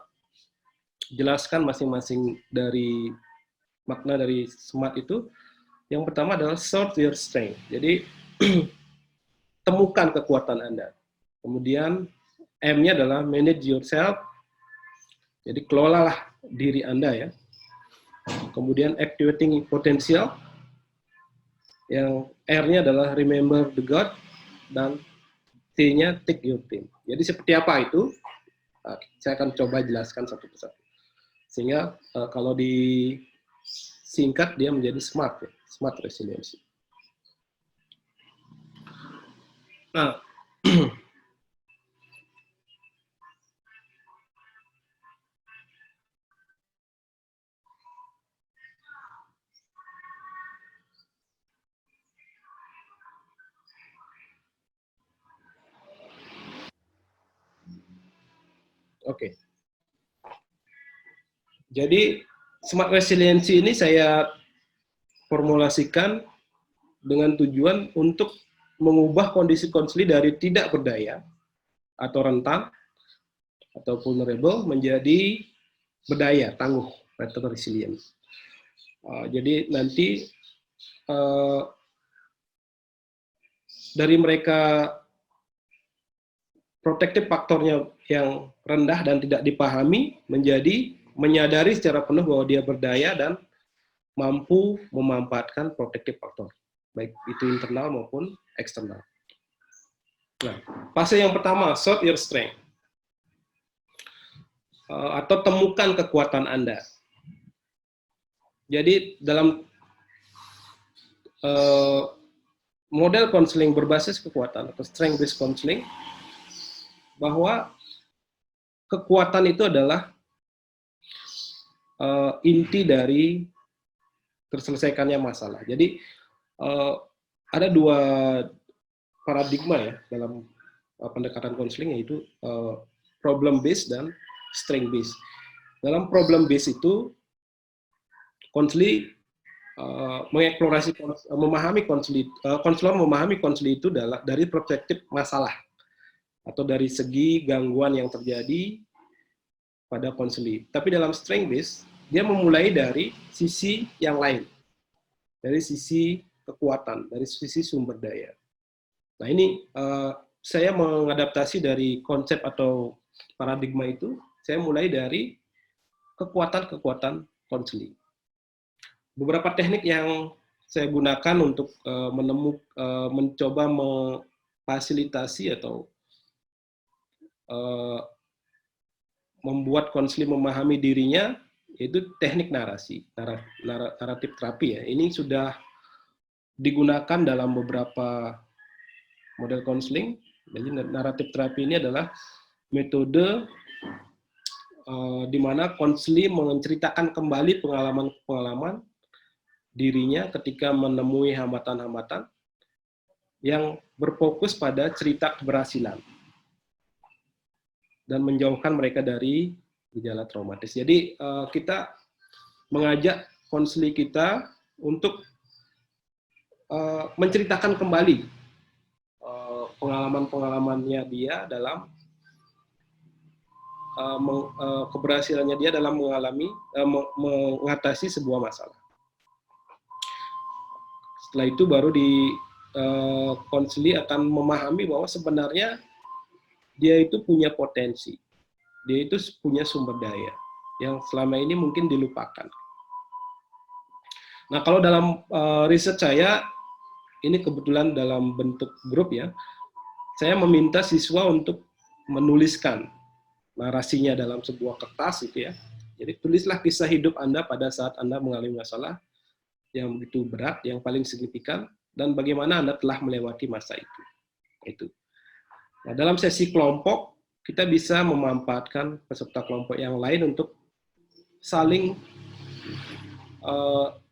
jelaskan masing-masing dari makna dari smart itu, yang pertama adalah sort your strength. Jadi temukan kekuatan Anda. Kemudian M-nya adalah manage yourself. Jadi kelolalah diri Anda ya. Kemudian activating potential. Yang R-nya adalah remember the God, dan T-nya take your team. Jadi seperti apa itu? Saya akan coba jelaskan satu persatu. Sehingga kalau disingkat dia menjadi SMART, ya, Smart Resiliency. Nah, oke. Jadi smart resiliency ini saya formulasikan dengan tujuan untuk mengubah kondisi konseli dari tidak berdaya atau rentan atau vulnerable menjadi berdaya, tangguh, atau resilient. Jadi nanti dari mereka protective faktornya yang rendah dan tidak dipahami menjadi menyadari secara penuh bahwa dia berdaya dan mampu memanfaatkan protective faktor, baik itu internal maupun eksternal. Nah, fase yang pertama, sort your strength, atau temukan kekuatan Anda. Jadi dalam model konseling berbasis kekuatan atau strength based counseling, bahwa kekuatan itu adalah inti dari terselesaikannya masalah. Jadi ada dua paradigma ya dalam pendekatan konseling, yaitu problem based dan strength based. Dalam problem based itu konseling mengeksplorasi, konselor memahami konseli itu dari perspektif masalah atau dari segi gangguan yang terjadi pada konseli. Tapi dalam strength based, dia memulai dari sisi yang lain, dari sisi kekuatan, dari sisi sumber daya. Nah ini saya mengadaptasi dari konsep atau paradigma itu, saya mulai dari kekuatan-kekuatan konseli. Beberapa teknik yang saya gunakan untuk mencoba memfasilitasi atau membuat konseling memahami dirinya, yaitu teknik narasi, naratif terapi ya. Ini sudah digunakan dalam beberapa model konseling. Jadi naratif terapi ini adalah metode di mana konseling menceritakan kembali pengalaman-pengalaman dirinya ketika menemui hambatan-hambatan yang berfokus pada cerita keberhasilan dan menjauhkan mereka dari gejala traumatis. Jadi kita mengajak konseling kita untuk menceritakan kembali pengalaman-pengalamannya dia dalam keberhasilannya dia dalam mengatasi sebuah masalah. Setelah itu baru konseling akan memahami bahwa sebenarnya dia itu punya potensi, dia itu punya sumber daya yang selama ini mungkin dilupakan. Nah, kalau dalam riset saya, ini kebetulan dalam bentuk grup ya, saya meminta siswa untuk menuliskan narasinya dalam sebuah kertas itu ya. Jadi tulislah kisah hidup Anda pada saat Anda mengalami masalah yang begitu berat, yang paling signifikan, dan bagaimana Anda telah melewati masa itu. Itu. Nah, dalam sesi kelompok, kita bisa memanfaatkan peserta kelompok yang lain untuk saling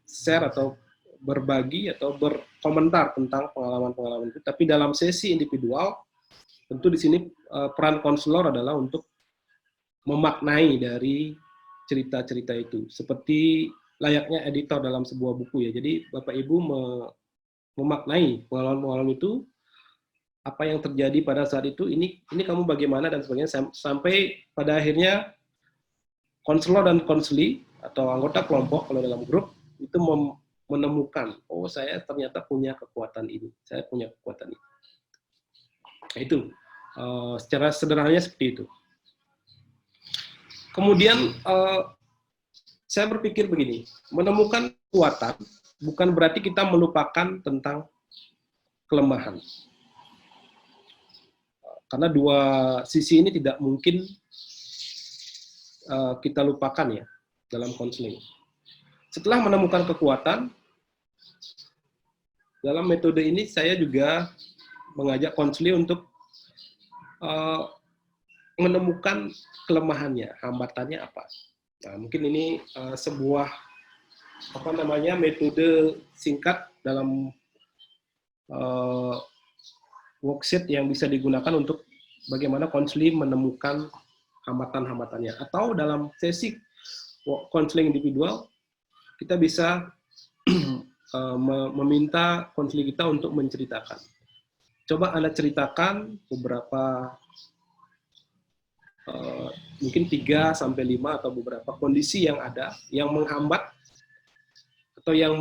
share atau berbagi atau berkomentar tentang pengalaman-pengalaman itu. Tapi dalam sesi individual, tentu di sini peran konselor adalah untuk memaknai dari cerita-cerita itu. Seperti layaknya editor dalam sebuah buku ya. Jadi Bapak Ibu memaknai pengalaman-pengalaman itu, apa yang terjadi pada saat itu, ini kamu bagaimana dan sebagainya, sampai pada akhirnya konselor dan konseli atau anggota kelompok kalau dalam grup itu menemukan, oh saya ternyata punya kekuatan ini, saya punya kekuatan ini. Nah, itu secara sederhananya seperti itu. Kemudian saya berpikir begini, menemukan kekuatan bukan berarti kita melupakan tentang kelemahan. Karena dua sisi ini tidak mungkin kita lupakan ya dalam konseling. Setelah menemukan kekuatan, dalam metode ini saya juga mengajak konseling untuk menemukan kelemahannya, hambatannya apa. Nah, mungkin ini sebuah metode singkat dalam worksheet yang bisa digunakan untuk bagaimana konseling menemukan hambatan-hambatannya. Atau dalam sesi konseling individual, kita bisa meminta konseling kita untuk menceritakan. Coba Anda ceritakan beberapa, mungkin 3-5 atau beberapa kondisi yang ada, yang menghambat, atau yang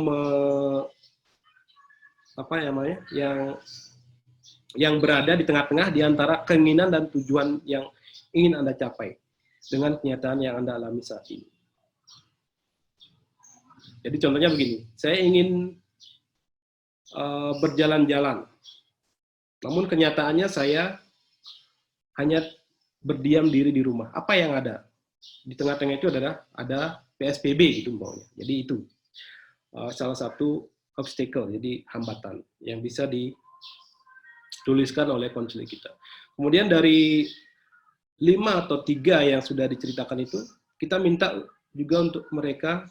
yang berada di tengah-tengah di antara keinginan dan tujuan yang ingin Anda capai dengan kenyataan yang Anda alami saat ini. Jadi contohnya begini, saya ingin berjalan-jalan, namun kenyataannya saya hanya berdiam diri di rumah. Apa yang ada? Di tengah-tengah itu ada PSBB gitu umpamanya. Jadi itu salah satu obstacle, jadi hambatan yang bisa dituliskan oleh konseling kita. Kemudian dari 5 atau 3 yang sudah diceritakan itu, kita minta juga untuk mereka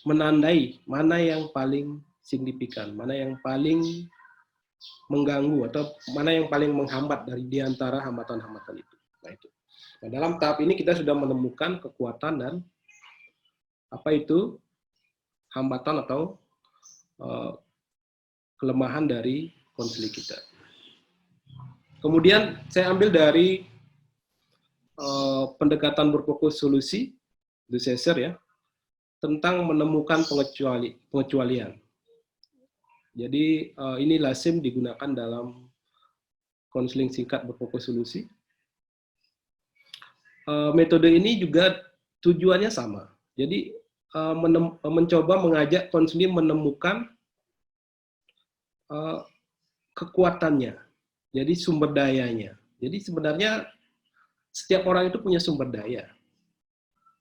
menandai mana yang paling signifikan, mana yang paling mengganggu, atau mana yang paling menghambat dari diantara hambatan-hambatan itu. Nah, itu. Nah, dalam tahap ini kita sudah menemukan kekuatan dan apa itu hambatan atau kelemahan dari konseling kita. Kemudian saya ambil dari pendekatan berfokus solusi, De Sesser ya, tentang menemukan pengecualian. Jadi ini lazim digunakan dalam konseling singkat berfokus solusi. Metode ini juga tujuannya sama. Jadi mencoba mengajak konseling menemukan kekuatannya, jadi sumber dayanya. Jadi sebenarnya setiap orang itu punya sumber daya.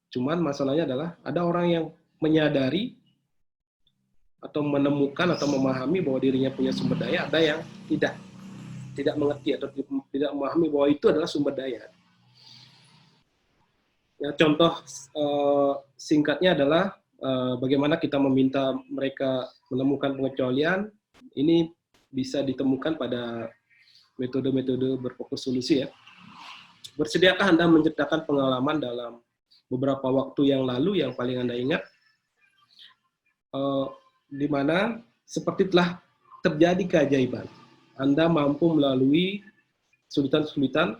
Cuman masalahnya adalah ada orang yang menyadari atau menemukan atau memahami bahwa dirinya punya sumber daya, ada yang tidak mengerti atau tidak memahami bahwa itu adalah sumber daya. Ya, contoh singkatnya adalah bagaimana kita meminta mereka menemukan pengecualian. Ini bisa ditemukan pada metode-metode berfokus solusi ya. Bersediakah Anda menceritakan pengalaman dalam beberapa waktu yang lalu yang paling Anda ingat, di mana seperti telah terjadi keajaiban. Anda mampu melalui kesulitan-kesulitan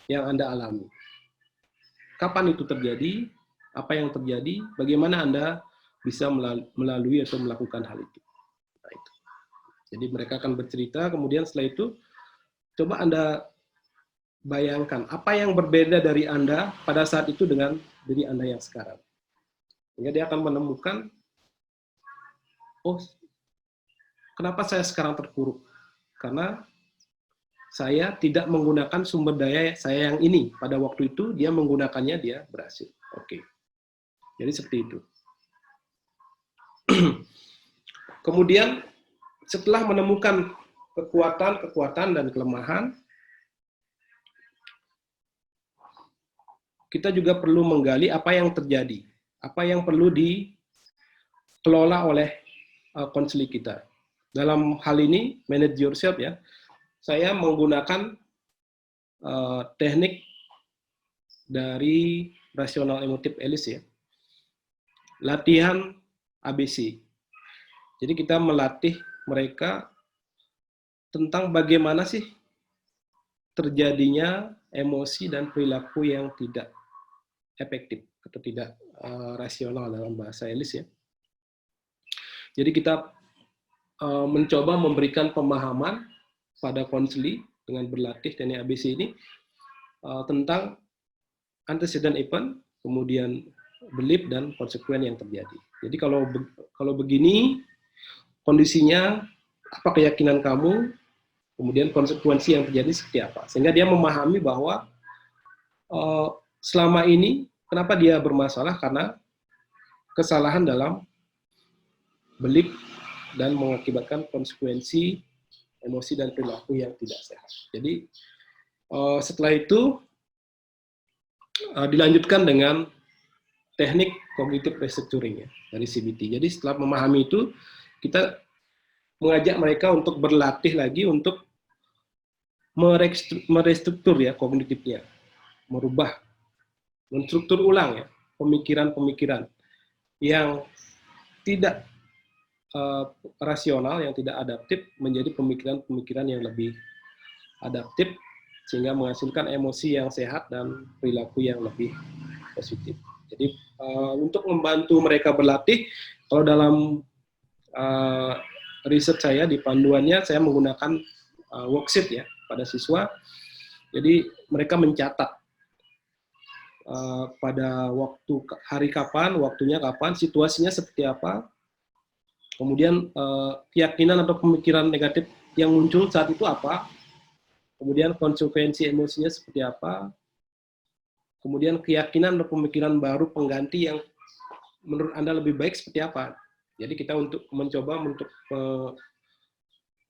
yang Anda alami. Kapan itu terjadi? Apa yang terjadi? Bagaimana Anda bisa melalui atau melakukan hal itu? Nah, itu. Jadi mereka akan bercerita, kemudian setelah itu coba Anda bayangkan apa yang berbeda dari Anda pada saat itu dengan diri Anda yang sekarang. Sehingga dia akan menemukan, oh, kenapa saya sekarang terpuruk? Karena saya tidak menggunakan sumber daya saya yang ini. Pada waktu itu dia menggunakannya, dia berhasil. Oke. Jadi seperti itu. Kemudian setelah menemukan kekuatan dan kelemahan, kita juga perlu menggali apa yang terjadi, apa yang perlu dikelola oleh konseling kita. Dalam hal ini, manage yourself ya, saya menggunakan teknik dari rasional emotif Ellis ya, latihan ABC. Jadi kita melatih mereka tentang bagaimana sih terjadinya emosi dan perilaku yang tidak efektif atau tidak rasional dalam bahasa Ellis ya. Jadi kita mencoba memberikan pemahaman pada konseli dengan berlatih teknik ABC ini tentang antecedent event, kemudian belief dan konsekuen yang terjadi. Jadi kalau begini kondisinya, apa keyakinan kamu, kemudian konsekuensi yang terjadi seperti apa. Sehingga dia memahami bahwa selama ini kenapa dia bermasalah, karena kesalahan dalam belief dan mengakibatkan konsekuensi emosi dan perilaku yang tidak sehat. Jadi setelah itu dilanjutkan dengan teknik cognitive restructuring ya, dari CBT. Jadi setelah memahami itu, kita mengajak mereka untuk berlatih lagi untuk merestruktur ya kognitifnya, merubah, menstruktur ulang ya pemikiran-pemikiran yang tidak rasional, yang tidak adaptif menjadi pemikiran-pemikiran yang lebih adaptif, sehingga menghasilkan emosi yang sehat dan perilaku yang lebih positif. Jadi untuk membantu mereka berlatih, kalau dalam riset saya di panduannya saya menggunakan worksheet ya pada siswa. Jadi mereka mencatat pada waktu hari kapan, waktunya kapan, situasinya seperti apa, kemudian keyakinan atau pemikiran negatif yang muncul saat itu apa, kemudian konsekuensi emosinya seperti apa, kemudian keyakinan atau pemikiran baru pengganti yang menurut Anda lebih baik seperti apa. Jadi kita mencoba untuk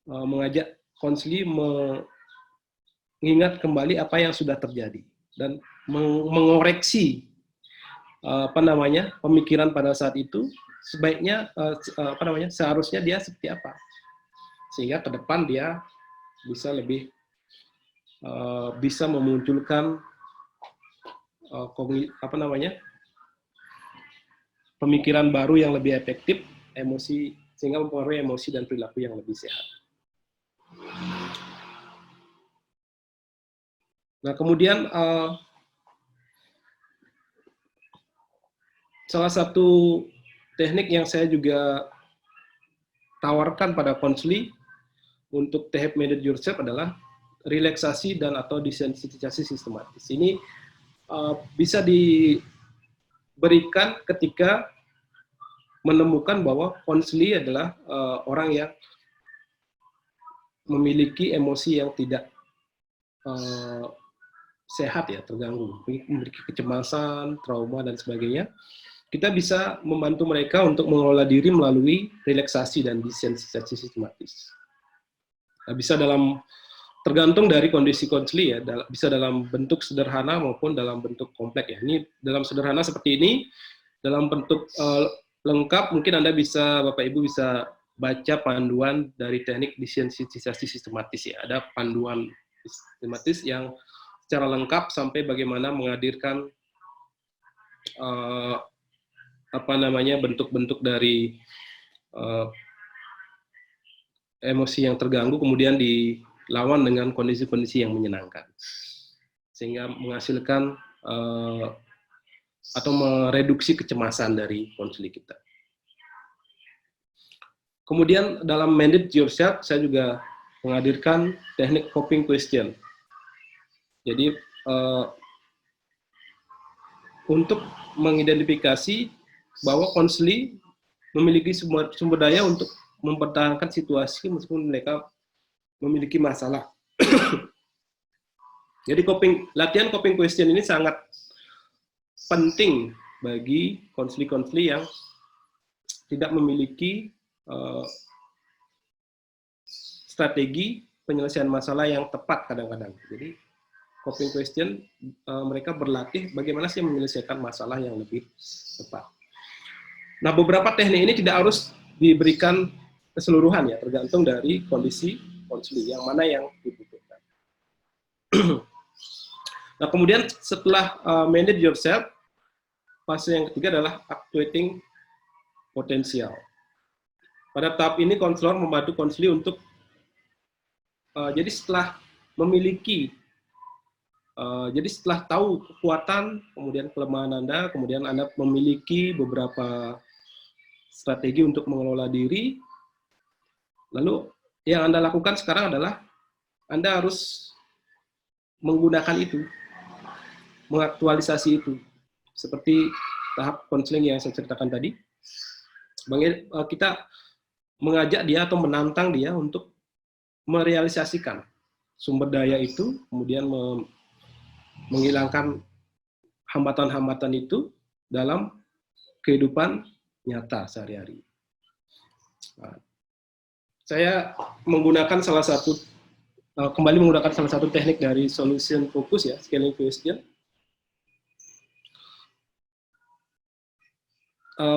mengajak konseli mengingat kembali apa yang sudah terjadi dan mengoreksi pemikiran pada saat itu, sebaiknya seharusnya dia seperti apa, sehingga ke depan dia bisa lebih bisa memunculkan pemikiran baru yang lebih efektif, emosi, sehingga mempengaruhi emosi dan perilaku yang lebih sehat. Nah, kemudian salah satu teknik yang saya juga tawarkan pada konseli untuk tahap manage yourself adalah relaksasi dan atau desensitisasi sistematis. Ini bisa diberikan ketika menemukan bahwa konseli adalah orang yang memiliki emosi yang tidak sehat ya, terganggu, memiliki kecemasan, trauma dan sebagainya, kita bisa membantu mereka untuk mengelola diri melalui relaksasi dan desensitisasi sistematis. Nah, bisa tergantung dari kondisi konseli ya, bisa dalam bentuk sederhana maupun dalam bentuk kompleks ya. Ini dalam sederhana seperti ini, dalam bentuk lengkap mungkin Anda bisa, Bapak Ibu bisa baca panduan dari teknik desensitisasi sistematis ya. Ada panduan sistematis yang secara lengkap sampai bagaimana menghadirkan bentuk-bentuk dari emosi yang terganggu kemudian dilawan dengan kondisi-kondisi yang menyenangkan, sehingga menghasilkan atau mereduksi kecemasan dari konseli kita. Kemudian dalam Manage Yourself saya juga menghadirkan teknik coping question. Jadi untuk mengidentifikasi bahwa konseli memiliki sumber daya untuk mempertahankan situasi meskipun mereka memiliki masalah. Jadi latihan coping question ini sangat penting bagi konseli-konseli yang tidak memiliki strategi penyelesaian masalah yang tepat kadang-kadang. Jadi coping question mereka berlatih bagaimana sih menyelesaikan masalah yang lebih tepat. Nah, beberapa teknik ini tidak harus diberikan keseluruhan ya, tergantung dari kondisi konseli yang mana yang dibutuhkan. Nah, kemudian setelah manage yourself, fase yang ketiga adalah actuating potensial. Pada tahap ini konselor membantu konseli untuk jadi setelah tahu kekuatan, kemudian kelemahan Anda, kemudian Anda memiliki beberapa strategi untuk mengelola diri, lalu yang Anda lakukan sekarang adalah Anda harus menggunakan itu, mengaktualisasi itu, seperti tahap konseling yang saya ceritakan tadi. Kita mengajak dia atau menantang dia untuk merealisasikan sumber daya itu, kemudian menghilangkan hambatan-hambatan itu dalam kehidupan nyata sehari-hari. Nah, saya menggunakan kembali menggunakan salah satu teknik dari solution focus ya, scaling question,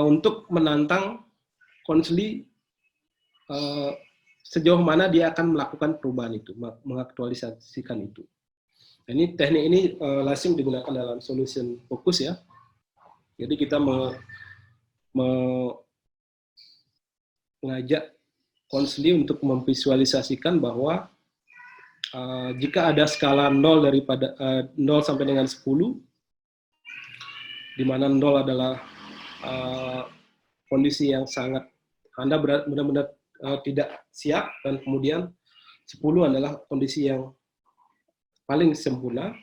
untuk menantang konseli sejauh mana dia akan melakukan perubahan itu, mengaktualisasikan itu. Nah, ini teknik ini lazim digunakan dalam solution focus ya. Jadi kita mengajak konseli untuk memvisualisasikan bahwa jika ada skala 0 sampai dengan 10, di mana 0 adalah kondisi yang sangat Anda benar-benar tidak siap, dan kemudian 10 adalah kondisi yang paling sempurna.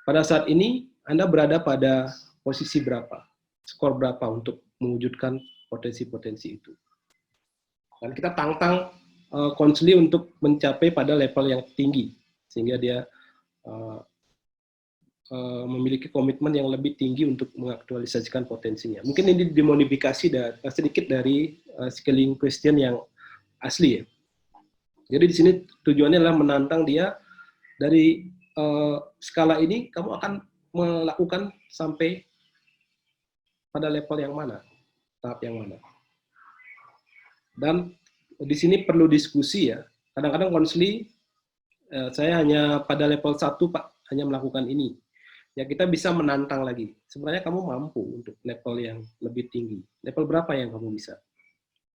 Pada saat ini Anda berada pada posisi berapa, skor berapa untuk mewujudkan potensi-potensi itu. Dan kita tantang konseli untuk mencapai pada level yang tinggi, sehingga dia memiliki komitmen yang lebih tinggi untuk mengaktualisasikan potensinya. Mungkin ini dimodifikasi sedikit dari scaling question yang asli ya. Jadi di sini tujuannya adalah menantang dia dari skala ini kamu akan melakukan sampai pada level yang mana, tahap yang mana. Dan di sini perlu diskusi ya. Kadang-kadang konseli saya hanya pada level 1 Pak, hanya melakukan ini. Ya kita bisa menantang lagi. Sebenarnya kamu mampu untuk level yang lebih tinggi. Level berapa yang kamu bisa?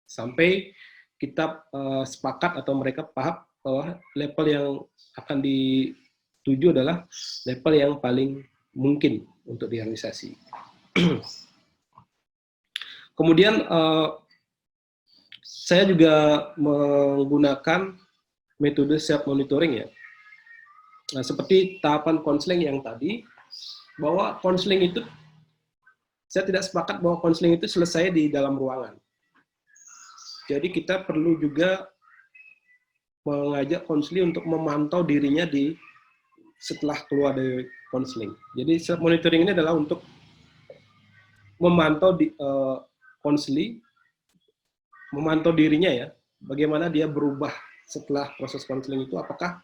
Sampai kita sepakat atau mereka paham bahwa level yang akan dituju adalah level yang paling mungkin untuk direalisasi. Kemudian saya juga menggunakan metode self monitoring ya. Nah, seperti tahapan konseling yang tadi, bahwa konseling itu saya tidak sepakat bahwa konseling itu selesai di dalam ruangan. Jadi kita perlu juga mengajak konseli untuk memantau dirinya setelah keluar dari konseling. Jadi self monitoring ini adalah untuk memantau konseli, memantau dirinya ya, bagaimana dia berubah setelah proses konseling itu, apakah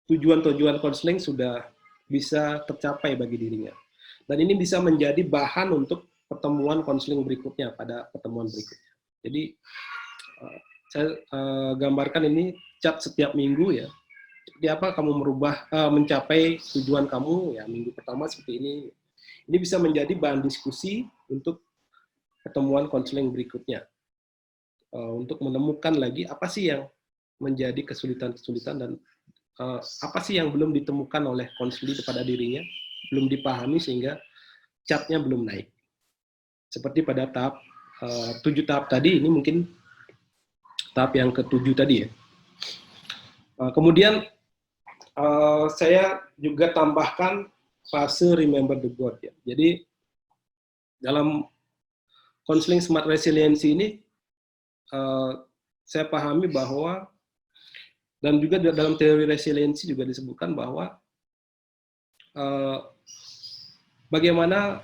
tujuan-tujuan konseling sudah bisa tercapai bagi dirinya. Dan ini bisa menjadi bahan untuk pertemuan konseling berikutnya pada pertemuan berikutnya. Jadi saya gambarkan ini cat setiap minggu ya. Seperti apa kamu mencapai tujuan kamu ya, minggu pertama seperti ini. Ini bisa menjadi bahan diskusi untuk pertemuan konseling berikutnya. Untuk menemukan lagi apa sih yang menjadi kesulitan-kesulitan dan apa sih yang belum ditemukan oleh konseli kepada dirinya, belum dipahami sehingga catnya belum naik. Seperti pada tahap 7 tahap tadi, ini mungkin tahap yang ke-7 tadi ya. Kemudian saya juga tambahkan fase remember the God ya. Jadi dalam konseling smart resiliency ini saya pahami bahwa, dan juga dalam teori resiliensi juga disebutkan bahwa bagaimana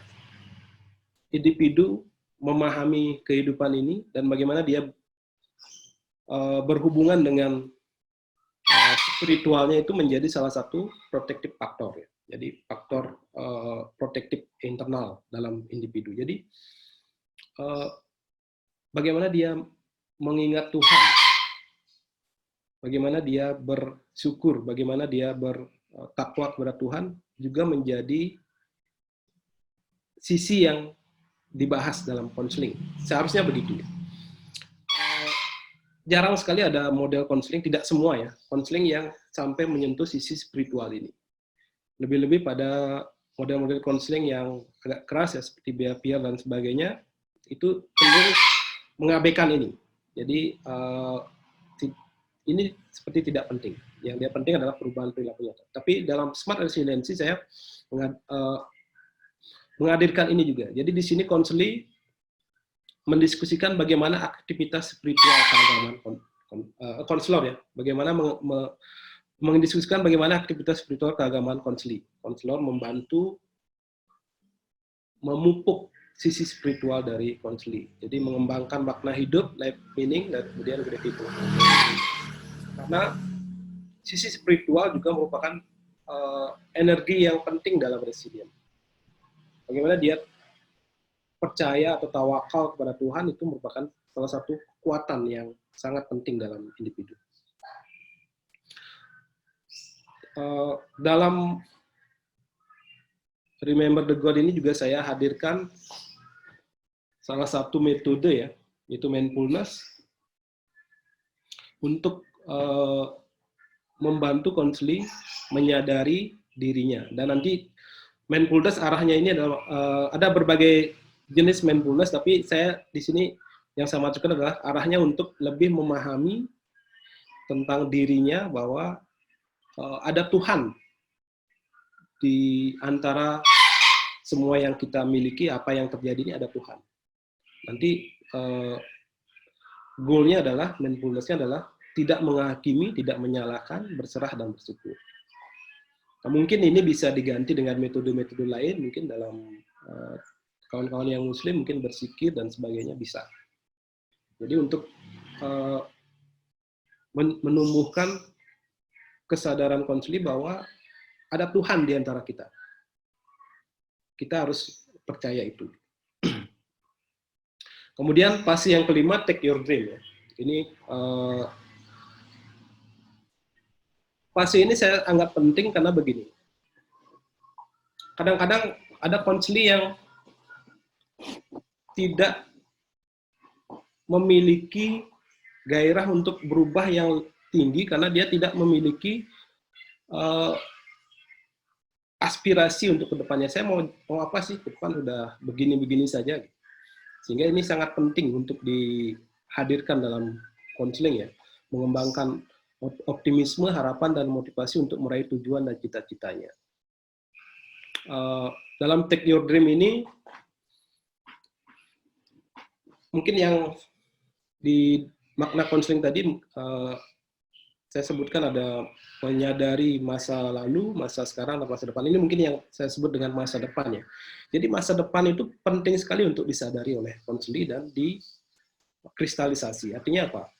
individu memahami kehidupan ini dan bagaimana dia berhubungan dengan spiritualnya itu menjadi salah satu protective factor ya. Jadi faktor protektif internal dalam individu. Jadi bagaimana dia mengingat Tuhan, bagaimana dia bersyukur, bagaimana dia bertakwa kepada Tuhan juga menjadi sisi yang dibahas dalam konseling. Seharusnya begitu. Jarang sekali ada model konseling, tidak semua ya, konseling yang sampai menyentuh sisi spiritual ini. Lebih-lebih pada model-model konseling yang agak keras ya, seperti behavior dan sebagainya, itu cenderung mengabaikan ini. Jadi ini seperti tidak penting. Yang dia penting adalah perubahan perilaku nyata. Tapi dalam smart resiliency saya menghadirkan ini juga. Jadi di sini konseli mendiskusikan bagaimana aktivitas spiritual keagamaan konselor ya. Bagaimana mendiskusikan bagaimana aktivitas spiritual keagamaan konseli. Konselor membantu memupuk sisi spiritual dari konseli. Jadi mengembangkan makna hidup, life meaning, dan kemudian gratitude. Karena sisi spiritual juga merupakan energi yang penting dalam resilient. Bagaimana dia percaya atau tawakal kepada Tuhan itu merupakan salah satu kekuatan yang sangat penting dalam individu. Dalam Remember the God ini juga saya hadirkan salah satu metode ya, yaitu mindfulness, untuk membantu konseli menyadari dirinya. Dan nanti mindfulness arahnya ini adalah ada berbagai jenis mindfulness, tapi saya di sini yang saya maksudkan adalah arahnya untuk lebih memahami tentang dirinya bahwa ada Tuhan di antara semua yang kita miliki, apa yang terjadi ini ada Tuhan. Nanti goalnya adalah, mindfulness-nya adalah tidak menghakimi, tidak menyalahkan, berserah dan bersyukur. Nah, mungkin ini bisa diganti dengan metode-metode lain, mungkin dalam kawan-kawan yang muslim mungkin bersikir dan sebagainya bisa. Jadi untuk menumbuhkan kesadaran konseli bahwa ada Tuhan di antara kita. Kita harus percaya itu. Kemudian fase yang kelima, take your dream. Ini fase ini saya anggap penting karena begini. Kadang-kadang ada konseli yang tidak memiliki gairah untuk berubah yang tinggi karena dia tidak memiliki aspirasi untuk kedepannya. Saya mau apa sih ke depan, udah begini-begini saja. Sehingga ini sangat penting untuk dihadirkan dalam konseling ya, mengembangkan optimisme, harapan, dan motivasi untuk meraih tujuan dan cita-citanya. Dalam Take Your Dream ini, mungkin yang di makna konseling tadi saya sebutkan ada menyadari masa lalu, masa sekarang, dan masa depan. Ini mungkin yang saya sebut dengan masa depan ya. Jadi masa depan itu penting sekali untuk disadari oleh konseli dan dikristalisasi. Artinya apa?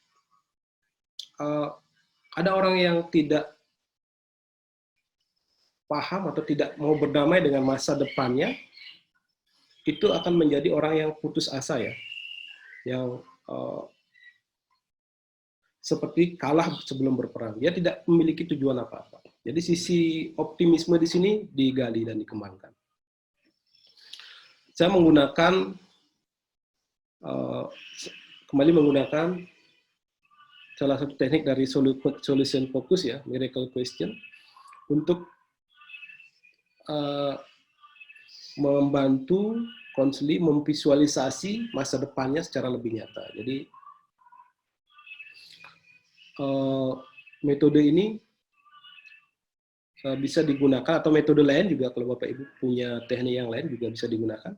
Ada orang yang tidak paham atau tidak mau berdamai dengan masa depannya, itu akan menjadi orang yang putus asa ya, yang seperti kalah sebelum berperang. Dia tidak memiliki tujuan apa-apa. Jadi sisi optimisme di sini digali dan dikembangkan. Saya menggunakan kembali menggunakan salah satu teknik dari solution focus ya, miracle question, untuk membantu konseli memvisualisasi masa depannya secara lebih nyata. Jadi metode ini bisa digunakan, atau metode lain juga kalau Bapak Ibu punya teknik yang lain juga bisa digunakan.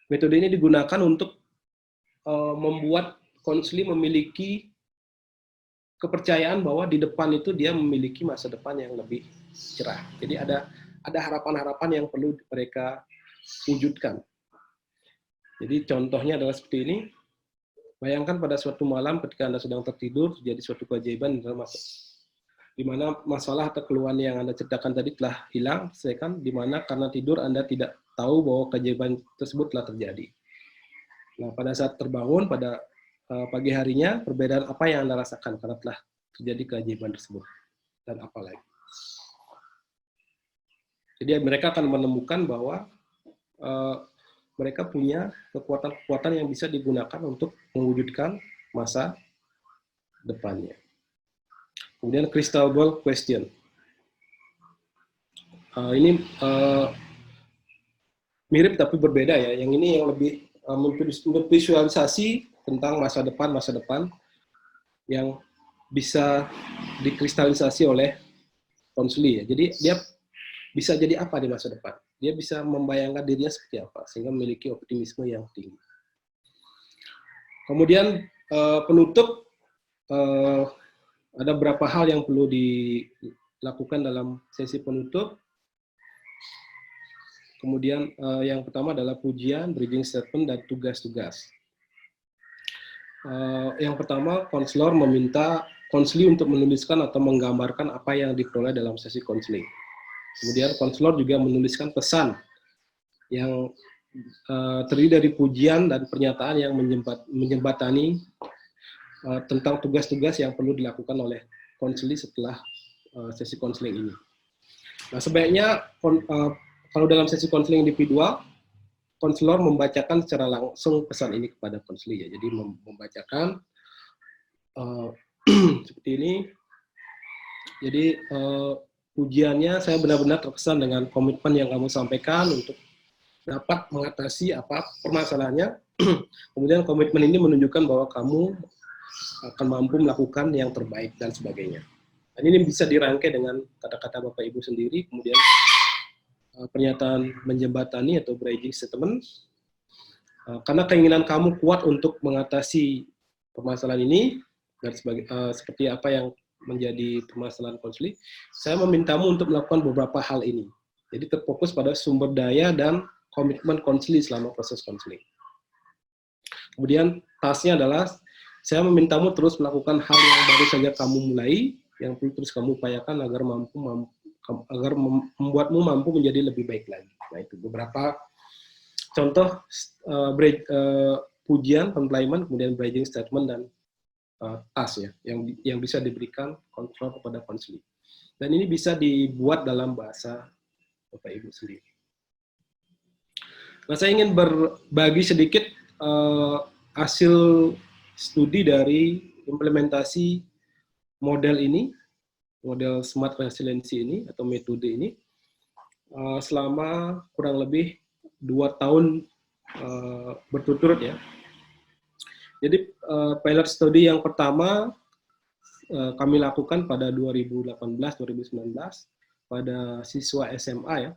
Metode ini digunakan untuk membuat konseli memiliki kepercayaan bahwa di depan itu dia memiliki masa depan yang lebih cerah. Jadi ada harapan-harapan yang perlu mereka wujudkan. Jadi contohnya adalah seperti ini. Bayangkan pada suatu malam ketika Anda sedang tertidur, terjadi suatu keajaiban di mana masalah atau keluhan yang Anda ceritakan tadi telah hilang, di mana karena tidur Anda tidak tahu bahwa keajaiban tersebut telah terjadi. Nah, pada saat terbangun pada pagi harinya, perbedaan apa yang Anda rasakan karena telah terjadi keajaiban tersebut, dan apa lagi. Jadi mereka akan menemukan bahwa mereka punya kekuatan-kekuatan yang bisa digunakan untuk mewujudkan masa depannya. Kemudian crystal ball question. Ini mirip tapi berbeda ya. Yang ini yang lebih memvisualisasi tentang masa depan yang bisa dikristalisasi oleh konseli ya. Jadi dia bisa jadi apa di masa depan? Dia bisa membayangkan dirinya seperti apa sehingga memiliki optimisme yang tinggi. Kemudian penutup, ada beberapa hal yang perlu dilakukan dalam sesi penutup. Kemudian yang pertama adalah pujian, bridging statement, dan tugas-tugas. Yang pertama, konselor meminta konseli untuk menuliskan atau menggambarkan apa yang diperoleh dalam sesi konseling. Kemudian konselor juga menuliskan pesan yang terdiri dari pujian dan pernyataan yang menjembatani tentang tugas-tugas yang perlu dilakukan oleh konseli setelah sesi konseling ini. Nah, sebaiknya kalau dalam sesi konseling individual, konselor membacakan secara langsung pesan ini kepada konseli ya. Jadi membacakan seperti ini. Jadi pujiannya, saya benar-benar terkesan dengan komitmen yang kamu sampaikan untuk dapat mengatasi apa permasalahannya. Kemudian komitmen ini menunjukkan bahwa kamu akan mampu melakukan yang terbaik dan sebagainya. Dan ini bisa dirangkai dengan kata-kata Bapak Ibu sendiri. Kemudian pernyataan menjembatani atau bridging statement. Karena keinginan kamu kuat untuk mengatasi permasalahan ini dan seperti apa yang menjadi permasalahan konseli, saya memintamu untuk melakukan beberapa hal ini. Jadi terfokus pada sumber daya dan komitmen konseli selama proses konseling. Kemudian tasnya adalah, saya memintamu terus melakukan hal yang baru saja kamu mulai, yang perlu terus kamu upayakan agar membuatmu mampu menjadi lebih baik lagi. Nah, itu beberapa contoh pujian, komplimen, kemudian bridging statement, dan task ya, yang bisa diberikan kontrol kepada konseli. Dan ini bisa dibuat dalam bahasa Bapak Ibu sendiri. Nah, saya ingin berbagi sedikit hasil studi dari implementasi model ini, model Smart Resiliency ini atau metode ini selama kurang lebih 2 tahun berturut-turut ya. Jadi pilot study yang pertama kami lakukan pada 2018-2019 pada siswa SMA ya,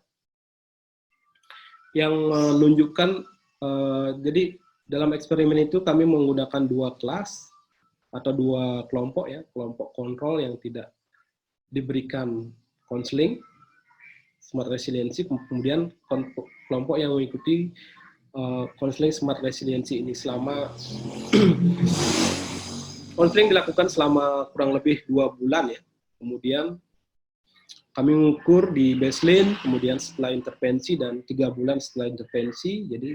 yang menunjukkan jadi dalam eksperimen itu kami menggunakan 2 kelas. atau 2 kelompok ya, kelompok kontrol yang tidak diberikan konseling smart resiliency, kemudian kelompok yang mengikuti konseling smart resiliency ini. Selama konseling dilakukan selama kurang lebih 2 bulan ya. Kemudian kami mengukur di baseline, kemudian setelah intervensi dan 3 bulan setelah intervensi. Jadi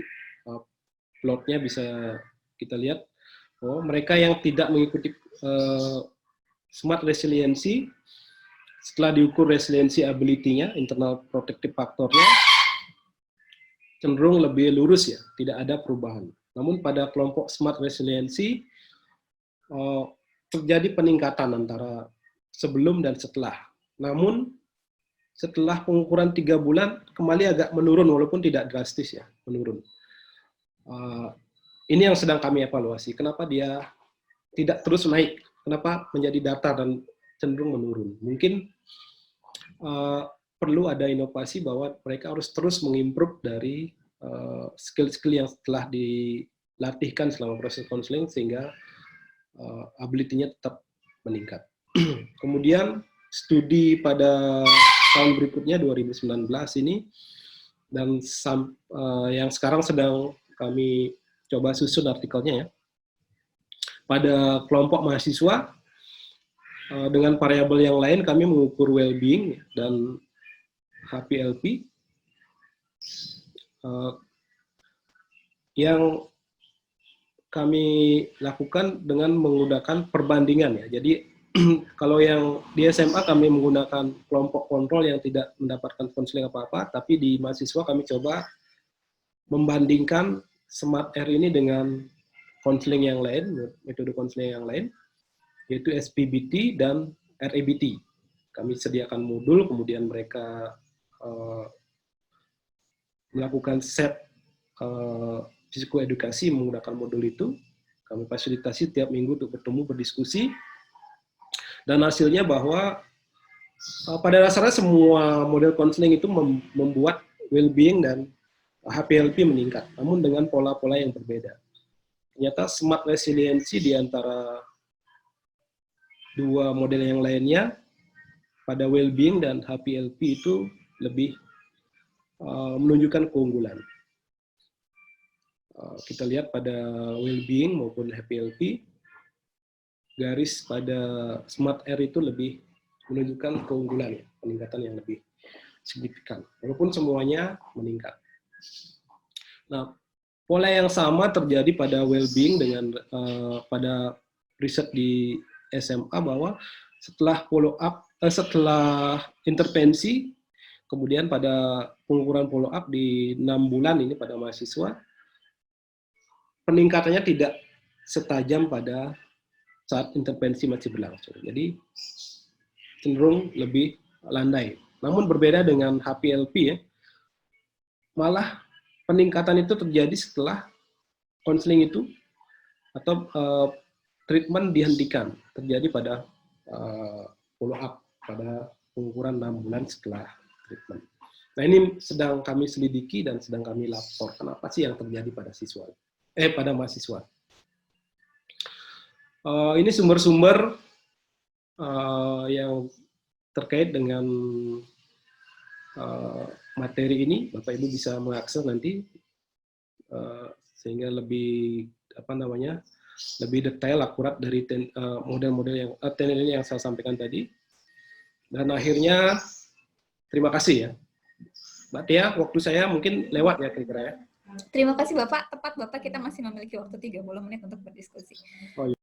plotnya bisa kita lihat bahwa mereka yang tidak mengikuti smart resiliency, setelah diukur resiliency ability-nya, internal protective factor-nya, cenderung lebih lurus ya, tidak ada perubahan. Namun pada kelompok smart resiliency terjadi peningkatan antara sebelum dan setelah. Namun setelah pengukuran 3 bulan kembali agak menurun walaupun tidak drastis ya, menurun. Ini yang sedang kami evaluasi. Kenapa dia tidak terus naik? Kenapa menjadi datar dan cenderung menurun? Mungkin perlu ada inovasi bahwa mereka harus terus mengimprove dari skill-skill yang telah dilatihkan selama proses konseling sehingga ability-nya tetap meningkat. Kemudian studi pada tahun berikutnya 2019 ini dan yang sekarang sedang kami coba susun artikelnya ya. Pada kelompok mahasiswa dengan variabel yang lain kami mengukur well-being dan HPLP yang kami lakukan dengan menggunakan perbandingan ya. Jadi kalau yang di SMA kami menggunakan kelompok kontrol yang tidak mendapatkan konseling apa-apa, tapi di mahasiswa kami coba membandingkan Smart R ini dengan konseling yang lain, metode konseling yang lain, yaitu SPBT dan RABT. Kami sediakan modul, kemudian mereka melakukan set psikoedukasi menggunakan modul itu. Kami fasilitasi tiap minggu untuk bertemu, berdiskusi. Dan hasilnya bahwa pada dasarnya semua model konseling itu membuat well-being dan HPLP meningkat, namun dengan pola-pola yang berbeda. Ternyata smart resiliency di antara 2 model yang lainnya pada well-being dan HPLP itu lebih menunjukkan keunggulan. Kita lihat pada well-being maupun HPLP, garis pada Smart R itu lebih menunjukkan keunggulan, ya, peningkatan yang lebih signifikan, walaupun semuanya meningkat. Nah, pola yang sama terjadi pada well-being dengan pada riset di SMA bahwa setelah follow up, setelah intervensi, kemudian pada pengukuran follow up di 6 bulan ini pada mahasiswa, peningkatannya tidak setajam pada saat intervensi masih berlangsung. Jadi cenderung lebih landai. Namun berbeda dengan HPLP ya, malah peningkatan itu terjadi setelah konseling itu atau treatment dihentikan, terjadi pada follow up pada pengukuran 6 bulan setelah treatment. Nah, ini sedang kami selidiki dan sedang kami laporkan apa sih yang terjadi pada pada mahasiswa. Ini sumber-sumber yang terkait dengan materi ini, Bapak Ibu bisa mengakses nanti sehingga lebih lebih detail, akurat dari model-model yang teknik yang saya sampaikan tadi. Dan akhirnya terima kasih ya, Mbak Tia. Waktu saya mungkin lewat ya kira-kira ya. Terima kasih Bapak. Tepat Bapak, kita masih memiliki waktu 30 menit untuk berdiskusi. Oh, iya.